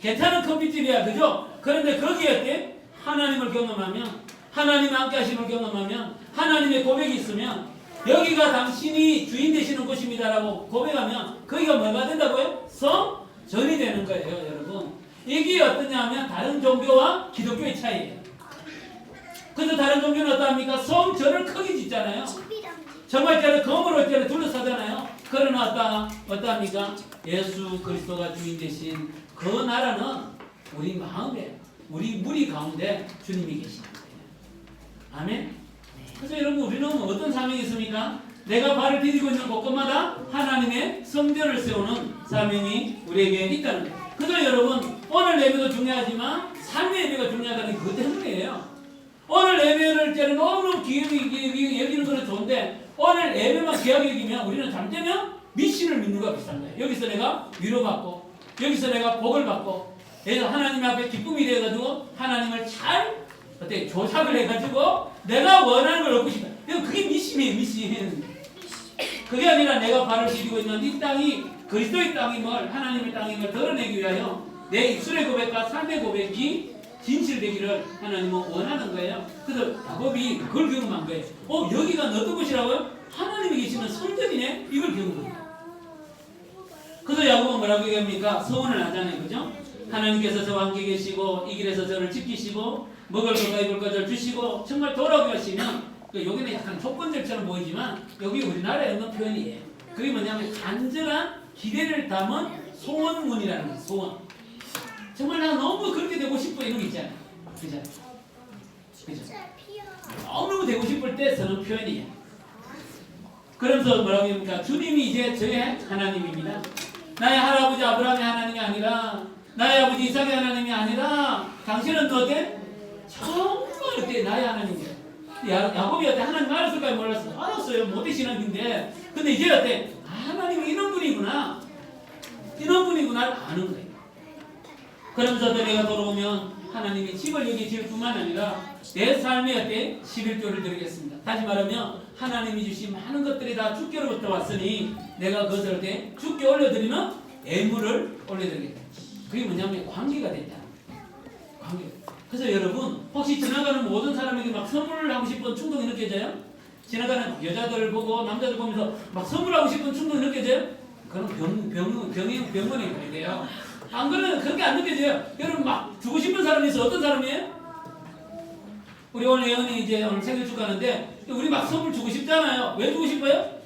괜찮은 커피집이야. 그죠? 그런데 거기에 어때? 하나님을 경험하면 하나님의 함께 하심을 경험하면 하나님의 고백이 있으면 여기가 당신이 주인 되시는 곳입니다 라고 고백하면 거기가 뭐가 된다고요? 성전이 되는 거예요. 여러분 이게 어떠냐 하면 다른 종교와 기독교의 차이예요. 그래서 다른 종교는 어떠합니까? 성전을 크게 짓잖아요. 정말 있잖아요. 검으로 있잖아요. 둘러싸잖아요. 그러나 어떠합니까? 예수 그리스도가 주인 되신 그 나라는 우리 마음에 우리 무리 가운데 주님이 계십니다. 아멘. 그래서 여러분 우리는 어떤 사명이 있습니까? 내가 발을 디디고 있는 곳곳마다 하나님의 성전을 세우는 사명이 우리에게 있다는 거예요. 그래서 여러분 오늘 예배도 중요하지만 삶의 예배가 중요하다는 게 그것 때문이에요. 오늘 예배를 때는 너무너무 귀하게 여기는 건 좋은데 오늘 예배만 귀하게 여기면 우리는 잘못되면 미신을 믿는 것과 비슷한 거예요. 여기서 내가 위로받고 여기서 내가 복을 받고 여기서 하나님 앞에 기쁨이 되어가지고 하나님을 잘 어때 조작을 해가지고 내가 원하는 걸 얻고 싶다. 그게 미신이에요. 미신. 그게 아니라 내가 발을 디디고 있는 이 땅이 그리스도의 땅임을, 하나님의 땅임을 드러내기 위하여 내 입술의 고백과 삶의 고백이 진실되기를 하나님은 원하는 거예요. 그래서 야곱이 그걸 경험한 거예요. 여기가 너도 곳이라고요? 하나님이 계시는 성전이네? 이걸 경험한 거예요. 그래서 야곱은 뭐라고 얘기합니까? 서원을 하잖아요. 그죠? 하나님께서 저와 함께 계시고 이 길에서 저를 지키시고 먹을 것과 입을 것을 주시고 정말 돌아오게 하시면, 여기는 약간 조건절처럼 보이지만 여기 우리나라에 없는 표현이에요. 그게 뭐냐면 간절한 기대를 담은 소원문이라는 거예요. 소원. 정말 나 너무 그렇게 되고 싶어 이런 거 있잖아요. 그죠? 그죠? 너무 되고 싶을 때 쓰는 표현이에요. 그러면서 뭐라고 합니까? 주님이 이제 저의 하나님입니다. 나의 할아버지 아브라함의 하나님이 아니라, 나의 아버지 이삭의 하나님이 아니라 당신은 너한테 정말 그때 나의 하나님이에요. 야곱이 어때? 하나님 알았을까요? 몰랐어요? 알았어요. 못된 신앙인데. 근데 이제 어때? 하나님이 이런 분이구나. 이런 분이구나를 아는 거예요. 그러면서 내가 돌아오면 하나님이 집을 여기 지을 뿐만 아니라 내 삶에 어때? 11조를 드리겠습니다. 다시 말하면 하나님이 주신 많은 것들이 다 주께로부터 왔으니 내가 그것을 어때? 주께 올려드리는 예물을 올려드리겠다. 그게 뭐냐면 관계가 된다. 관계. 그래서 여러분 혹시 지나가는 모든 사람에게 막 선물을 하고 싶은 충동이 느껴져요? 지나가는 여자들 보고 남자들 보면서 막 선물하고 싶은 충동이 느껴져요? 그건 병원에 가야 돼요. 안 그러면 그렇게 안 느껴져요. 여러분 막 주고 싶은 사람이 있어. 어떤 사람이에요? 우리 오늘 예언이 이제 오늘 생일 축하하는데 우리 막 선물 주고 싶잖아요. 왜 주고 싶어요?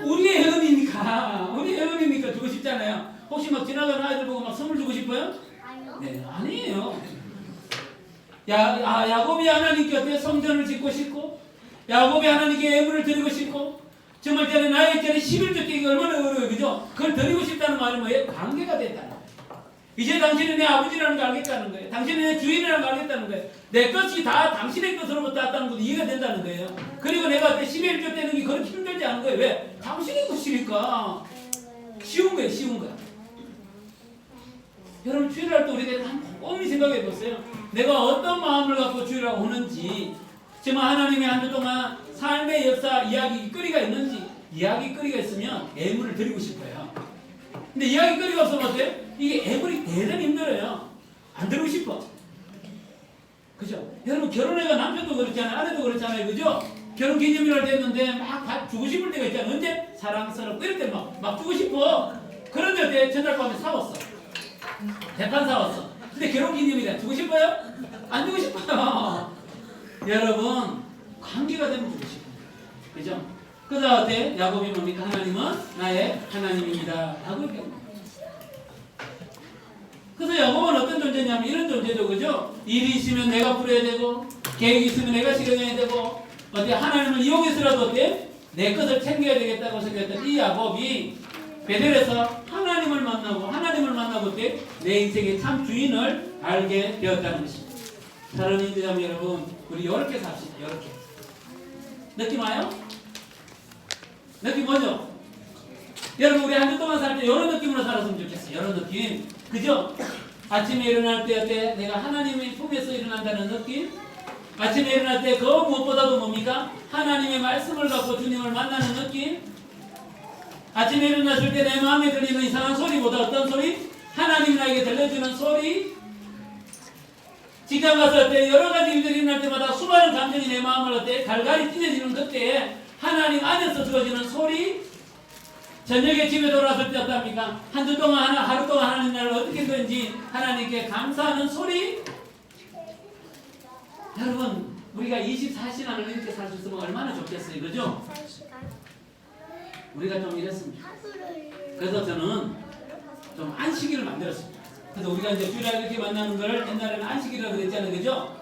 우리의 예언이니까 주고 싶잖아요. 혹시 막 지나가는 아이들 보고 막 선물 주고 싶어요? 네, 아니에요. 야곱이 하나님께 어때? 성전을 짓고 싶고, 야곱이 하나님께 예물을 드리고 싶고, 정말 전에 나의 전에 11조 깨기 얼마나 어려워요. 그죠? 그걸 드리고 싶다는 말은 뭐예요? 관계가 된다는 거예요. 이제 당신이 내 아버지라는 걸 알겠다는 거예요. 당신이 내 주인이라는 걸 알겠다는 거예요. 내 것이 다 당신의 것으로부터 왔다는 것도 이해가 된다는 거예요. 그리고 내가 그때 11조 떼는 게 그렇게 힘들지 않은 거예요. 왜? 당신의 것이니까. 쉬운 거예요. 쉬운 거야. 여러분 주일을 할 때 우리가 한번 꼼꼼히 생각해 보세요. 내가 어떤 마음을 갖고 주일을 오는지, 정말 하나님의 한 주 동안 삶의 역사, 이야기거리가 있는지. 이야기거리가 있으면 예물을 드리고 싶어요. 근데 이야기거리가 없으면 어때요? 이게 예물이 대단히 힘들어요. 안 드리고 싶어. 그죠? 여러분 결혼해가 남편도 그렇잖아요. 아내도 그렇잖아요. 그죠? 결혼 기념일을 됐는데 막 주고 싶을 때가 있잖아요. 언제? 사랑스럽고 이럴 때 막 주고 싶어. 그런데 어때? 전날 밤에 사왔어. 대판 사왔어. 근데 결혼 기념일이야. 주고 싶어요? 안 주고 싶어요. 여러분 관계가 되면 주고 싶어요. 그죠? 그래서 어때? 야곱이 뭡니까? 하나님은 나의 하나님입니다. 라고 얘기합니다. 그래서 야곱은 어떤 존재냐면 이런 존재죠. 그죠? 일이 있으면 내가 풀어야 되고, 계획이 있으면 내가 실행해야 되고, 어때? 하나님을 이용해서라도 어때? 내 것을 챙겨야 되겠다고 생각했던 이 야곱이 베델에서 하나님을 만나고 어때? 내 인생의 참 주인을 알게 되었다는 것입니다. 사랑하는 인자매 여러분, 우리 이렇게 삽시다. 이렇게. 느낌 와요? 느낌 뭐죠? 여러분 우리 한 주 동안 살 때 이런 느낌으로 살았으면 좋겠어요. 이런 느낌. 그죠? 아침에 일어날 때 어때? 내가 하나님의 품에서 일어난다는 느낌? 아침에 일어날 때 그 무엇보다도 뭡니까? 하나님의 말씀을 갖고 주님을 만나는 느낌? 아침에 일어났을 때 내 마음에 들리는 이상한 소리보다 어떤 소리? 하나님 나에게 들려주는 소리? 직장 갔을 때 여러 가지 일들이 일어날 때마다 수많은 감정이 내 마음을 어때? 갈갈이 찢어지는 그때에 하나님 안에서 주어지는 소리? 저녁에 집에 돌아왔을 때 어떻습니까? 한 주 동안 하루 동안 하나님 나를 어떻게 했는지 하나님께 감사하는 소리? 여러분 우리가 24시간을 이렇게 살 수 있으면 얼마나 좋겠어요. 그죠? 우리가 좀 이랬습니다. 그래서 저는 좀 안식일을 만들었습니다. 그래서 우리가 이제 주일날 이렇게 만나는 걸 옛날에는 안식일이라고 그랬잖아요. 그죠?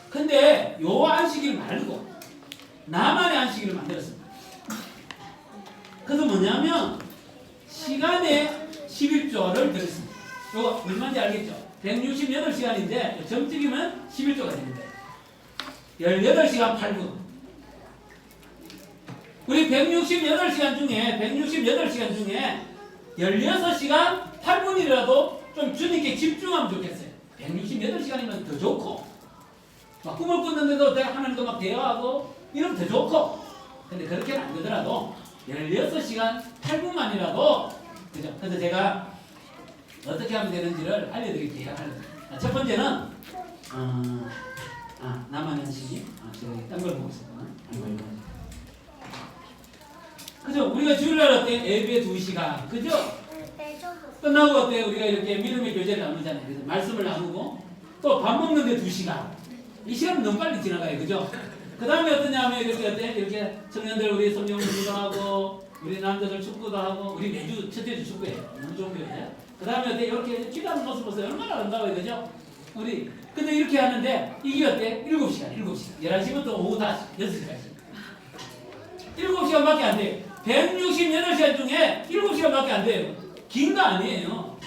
근데 요 안식일 말고 나만의 안식일을 만들었습니다. 그래서 뭐냐면 시간에 11조를 드렸습니다. 이거 얼마인지 알겠죠? 168시간인데 점찍이면 11조가 되는데 18시간 8분. 우리 168시간 중에 16시간 8분이라도 좀 주님께 집중하면 좋겠어요. 168시간이면 더 좋고 막 꿈을 꿨는데도 하나님과 막 대화하고 이러면 더 좋고 근데 그렇게는 안 되더라도 16시간 8분만이라도 그죠? 그래서 제가 어떻게 하면 되는지를 알려드릴게요. 첫 번째는 나만의 시기 제가 딴걸 보고 있었구나. 그죠? 우리가 주일날 어때? 예배 2시간 그죠? 끝나고 어때? 우리가 이렇게 믿음의 교제를 나누잖아요. 그래서 말씀을 나누고 또 밥 먹는데 2시간 이 시간은 너무 빨리 지나가요. 그죠? 그 다음에 어떠냐면 이렇게 어때? 이렇게 청년들 우리 성경 공부도 하고 우리 남자들 축구도 하고 우리 매주 첫째 주 축구해요. 너무 좋은 교회예요. 그 다음에 어때? 이렇게 기도하는 모습 보세요. 얼마나 아름다워요. 그죠? 우리 근데 이렇게 하는데 이게 어때? 7시간 11시부터 오후 6시까지 7시간밖에 안 돼요. 168시간 중에 7시간밖에 안 돼요. 긴 거 아니에요.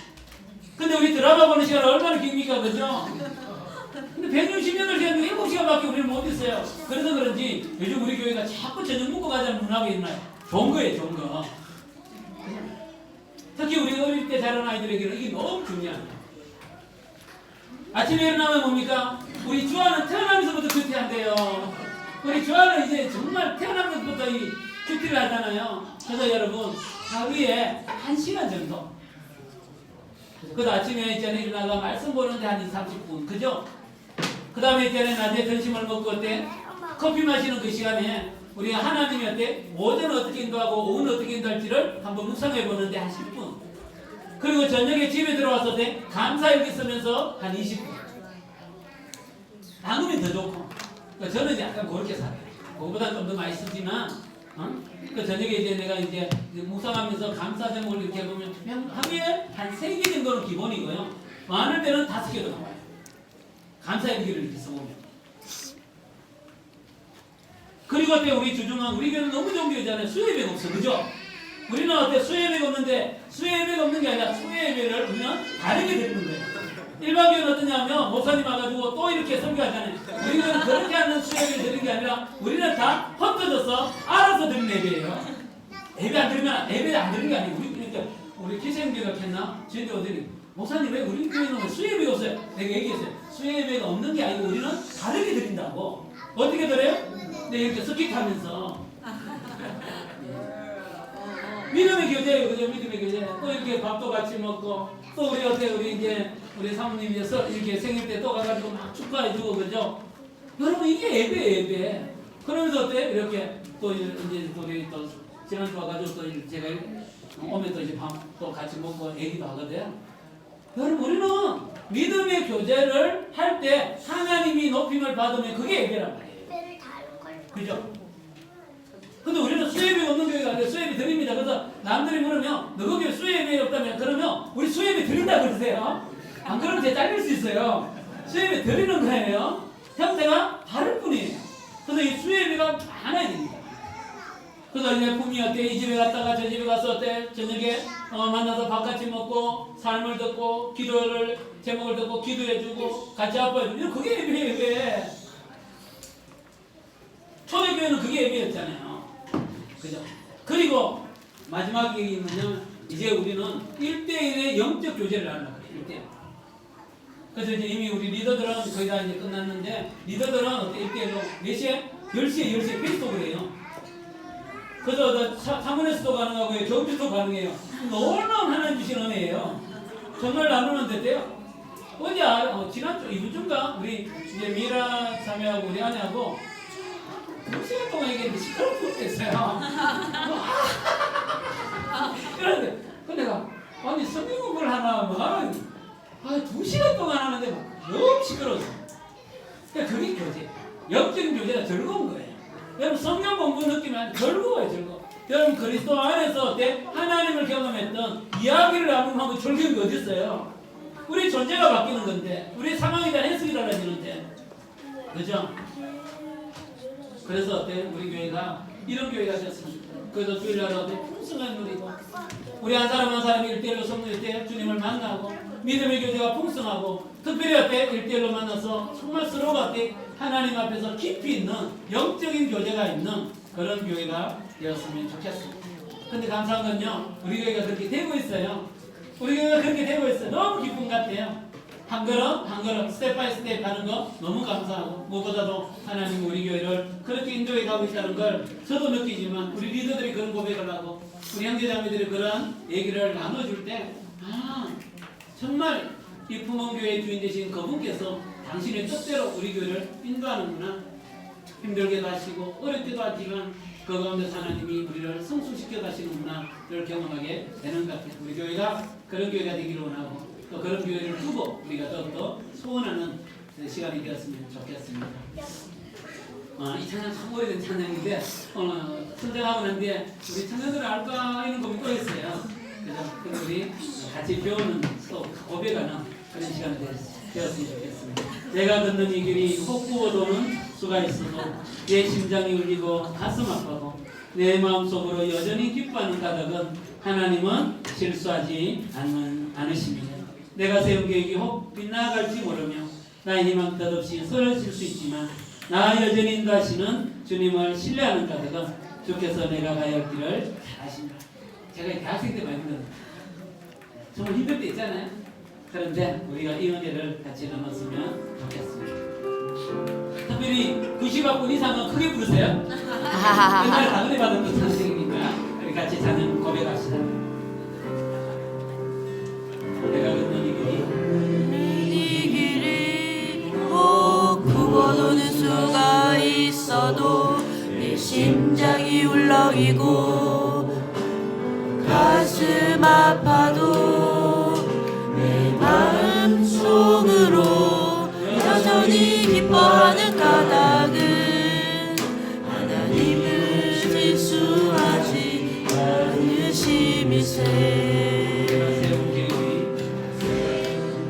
근데 우리 드라마 보는 시간 얼마나 깁니까? 그죠? 근데 168시간 중에 7시간밖에 우리는 못 있어요. 그래서 그런지 요즘 우리 교회가 자꾸 저녁 먹고 가자는 문화가 있나요? 좋은 거예요, 좋은 거. 특히 우리 어릴 때 자란 아이들에게는 이게 너무 중요합니다. 아침에 일어나면 뭡니까? 우리 주아는 태어나면서부터 큐티한대요. 우리 주아는 이제 정말 태어나면서부터 이 큐티를 하잖아요. 그래서 여러분 하루에 1시간 정도. 그래서 아침에 있잖아요. 일어나가 말씀 보는데 한 20-30분. 그죠? 그 다음에 있잖아요. 낮에 점심을 먹고 어때? 커피 마시는 그 시간에 우리 하나님이 어때? 오전은 어떻게 인도하고 오후는 어떻게 인도할지를 한번 묵상해 보는데 한 10분. 그리고 저녁에 집에 들어와서 어때? 감사일기 쓰면서 한 20분. 나누면 더 좋고. 그러니까 저는 약간 그렇게 살아요. 그거보다 좀 더 많이 쓰지만, 그 저녁에 이제 내가 이제 묵상하면서 감사 제목을 이렇게 해보면 하루에 한 3개 정도는 기본이고요. 많을 때는 5개도 나와요. 감사일기를 이렇게 써보면. 그리고 어때? 우리 주중은 우리 교회는 너무 좋은 교회잖아요. 수요예배가 없어. 그죠? 우리는 어때? 수요예배가 없는데 수요예배가 없는 게 아니라 수요예배를 우리는 다르게 드리는 거예요. 일반 교회는 어떠냐면 목사님 와가지고 또 이렇게 설교하잖아요. 우리 교회는 그렇게 하는 수요예배 드리는 게 아니라 우리는 다 흩어져서 알아서 드리는 예배예요. 예배 안 드리면 예배 안 드리는 게 아니고 우리 기생교회가 했나? 저희들 어디 목사님 왜 우리 교회는 수요예배가 없어요? 내가 얘기했어요. 수요예배가 없는 게 아니고 우리는 다르게 드린다고. 어떻게 드려요? 네, 이렇게 스킵하면서 믿음의 교제예요. 그죠? 믿음의 교제. 또 이렇게 밥도 같이 먹고 또 우리 어때? 우리 사모님께서 이렇게 생일 때 또 가가지고 막 축하해주고 그죠? 여러분 이게 예배. 그러면서 어때? 이렇게 또 이제 우리 또 지난주 와가지고 또 제가 오면 또 이제 밥 또 같이 먹고 얘기도 하거든. 여러분 우리는 믿음의 교제를 할 때 하나님이 높임을 받으면 그게 예배란 말이에요. 그죠? 근데 우리는 수예배 없는 교회가 아니라 수예배 드립니다. 그래서 남들이 물으면 너 거기 수예배 없다면 그러면 우리 수예배 드린다 그러세요. 안 그러면 제 잘릴 수 있어요. 수예배 드리는 거예요. 형태가 다를 뿐이에요. 그래서 이 수예배가 많아야 됩니다. 그래서 이제 품이 어때? 이 집에 갔다가 저 집에 가서 어때? 저녁에 만나서 밥 같이 먹고 삶을 듣고 기도를 제목을 듣고 기도해주고 같이 아파해주고 그게 예배예요. 예배. 초대교회는 그게 예배였잖아요. 그죠? 그리고 마지막 얘기는요. 이제 우리는 1대1의 영적 교제를 하려고 해요. 1대1. 그래서 이제 이미 우리 리더들은 거의 다 이제 끝났는데 리더들은 어때? 1대1로 몇 시에? 10시에 페이스톡을 해요. 그래서 사문에서도 가능하고요. 경주도 가능해요. 놀라운 하나님 주신 은혜예요. 정말 나누면 됐대요. 어제 지난주 2주인가 우리 이제 미라 자매하고 우리 아내하고 2시간 동안 얘기했는데 시끄럽게 했어요. 이러는데 내가 아니 성경 공부를 하나 2시간 동안 하는데 너무 시끄러웠어. 그러니까 그게 교제. 영적인 교제가 즐거운 거예요. 여러분 성경 공부 느끼면 즐거워요. 즐거워. 여러분 그리스도 안에서 어때? 하나님을 경험했던 이야기를 나누면 즐거운 게 어디 있어요? 우리 존재가 바뀌는 건데 우리 상황에 대한 해석이 달라지는데 그죠? 그래서 어때? 우리 교회가 이런 교회가 되었습니다. 그래서 주일날 어때? 풍성한 누리고 우리 한 사람 한 사람이 일대일로 성도일 때 주님을 만나고 믿음의 교제가 풍성하고 특별히 어때? 일대일로 만나서 정말 서로가 어때? 하나님 앞에서 깊이 있는 영적인 교제가 있는 그런 교회가 되었으면 좋겠습니다. 근데 감사한 건요. 우리 교회가 그렇게 되고 있어요. 우리 교회가 그렇게 되고 있어요. 너무 기쁨 같아요. 한 걸음 스텝 바이 스텝 하는 거 너무 감사하고 무엇보다도 하나님 우리 교회를 그렇게 인도해 가고 있다는 걸 저도 느끼지만 우리 리더들이 그런 고백을 하고 우리 형제자매들이 그런 얘기를 나눠줄 때 정말 이 품원교회 주인 되신 그분께서 당신의 뜻대로 우리 교회를 인도하는구나. 힘들게도 하시고 어렵기도 하지만 그 가운데 하나님이 우리를 성숙시켜 가시는구나를 경험하게 되는 것 같아요. 우리 교회가 그런 교회가 되기를 원하고 또 그런 교회를 두고 우리가 더욱더 소원하는 시간이 되었으면 좋겠습니다. 이 찬양 참 오래된 찬양인데 선정하고 난 뒤에 우리 찬양들을 알까 이런 고민이 또 있어요. 그래서 우리 같이 배우는 또 고백하는 그런 시간이 되었으면 좋겠습니다. 내가 걷는 이 길이 혹부어 도는 수가 있어도 내 심장이 울리고 가슴 아파도 내 마음속으로 여전히 기뻐하는 까닭은 하나님은 실수하지 않으십니다. 내가 세운 계획이 혹 빗나갈지 모르며 나의 희망 뜻없이 쓰러질 수 있지만 나 여전히 인도하시는 주님을 신뢰하는 까닭은 주께서 내가 가야 할 길을 잘 아십니다. 제가 대학생 때 많이 힘들었는데 정말 힘들 때 있잖아요. 그런데 우리가 이 은혜를 같이 나눴으면 좋겠습니다. 특별히 90학번 이상은 크게 부르세요. 옛날에 다 은혜 받은 그 찬송이니까 우리 같이 찬양 고백합시다. 내가 걷는 이 길이 혹 굽어도는 수가 있어도 내 심장이 울렁이고 가슴 아파도 내 마음 속으로 여전히 기뻐하는 까닭은 하나님을 실수하지 않으심이세.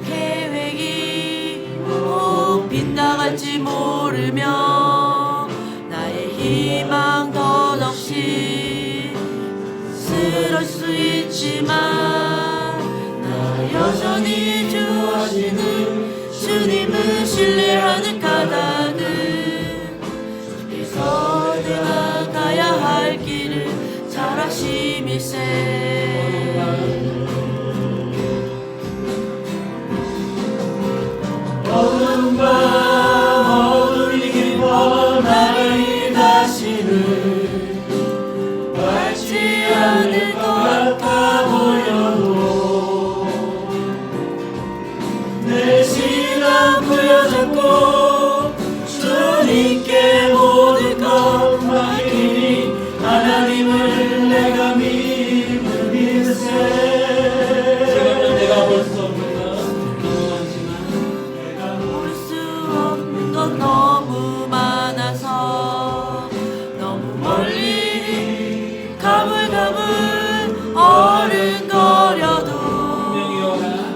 계획이 혹 빗나갈지 모르며 나의 희망 덧없이 쓰러질 수 있지만 여전히 주하시는 주님을 신뢰하는 까닭은 주께서 내가 가야 할 길을 잘 아심일세. 어두운 밤 어둠이 깊어 나를 인도하시는 밝지 않을 것 같아 보여도 내 신앙 부여잡고 주님께 모든 것 맡기니 하나님을 내가 믿으세. 지금은 내가 볼 수 없는 것 너무 많지만 내가 볼 수 없는 건 너무 많아서 너무 멀리 가물가물 어른거려도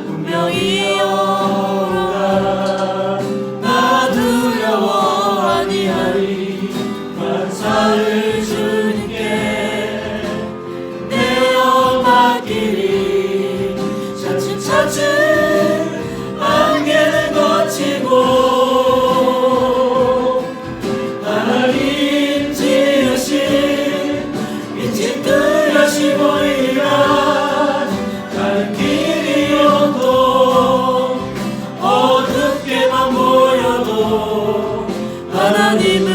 분명히 오라. 나 두려워 아니하리. 만사를 주님께 내어 맡기리. 차츰차츰 안개는 거치고 하나님 지으신 빛이 뚜렷이 보이리라. 가는 길이 온통 어둡게만 보여도 하나님은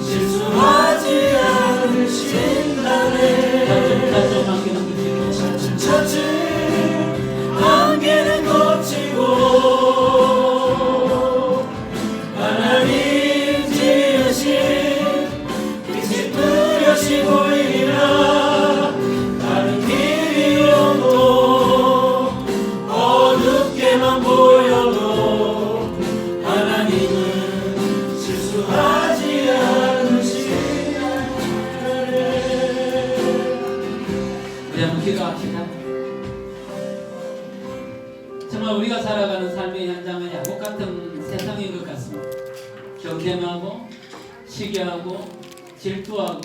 실수하지 않으신다네. 차츰차츰 안개는 거치고 하나님 지으신 빛이 뚜렷이 보이리라. 가는 길이 온통 어둡게만 보여도 하나님은 실수하지 않으시네. 우리 한번 기도합시다. 정말 우리가 살아가는 삶의 현장은 야곱 같은 세상인 것 같습니다. 경쟁하고 시기하고 질투하고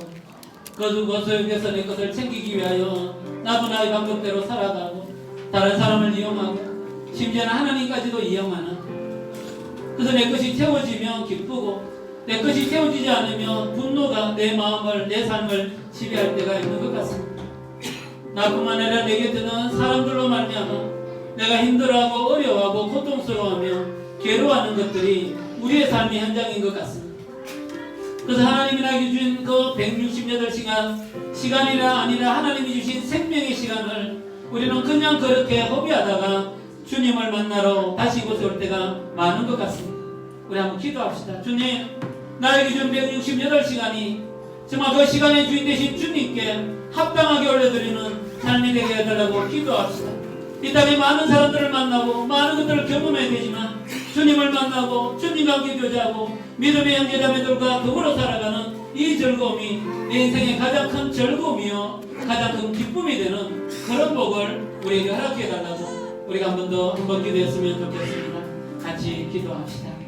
거두고소역에서 내 것을 챙기기 위하여 나도 나의 방법대로 살아가고 다른 사람을 이용하고 심지어는 하나님까지도 이용하는, 그래서 내 것이 채워지면 기쁘고 내 것이 채워지지 않으면 분노가 내 마음을 내 삶을 지배할 때가 있는 것 같습니다. 나뿐만 아니라 내 곁에는 사람들로 말미암아 내가 힘들어하고 어려워하고 고통스러워하며 괴로워하는 것들이 우리의 삶의 현장인 것 같습니다. 그래서 하나님이 나에게 주신 그 168시간 시간이라 아니라 하나님이 주신 생명의 시간을 우리는 그냥 그렇게 허비하다가 주님을 만나러 다시 이곳에 올 때가 많은 것 같습니다. 우리 한번 기도합시다. 주님, 나에게 준 168시간이 정말 그 시간의 주인 되신 주님께 합당하게 올려드리는 삶이 되게 해달라고 기도합시다. 이 땅에 많은 사람들을 만나고 많은 것들을 경험해야 되지만 주님을 만나고 주님과 함께 교제하고 믿음의 형제자매들과 더불어 살아가는 이 즐거움이 내 인생의 가장 큰 즐거움이요 가장 큰 기쁨이 되는 그런 복을 우리에게 허락해 달라고 우리가 한 번 더 한번 기도했으면 좋겠습니다. 같이 기도합시다.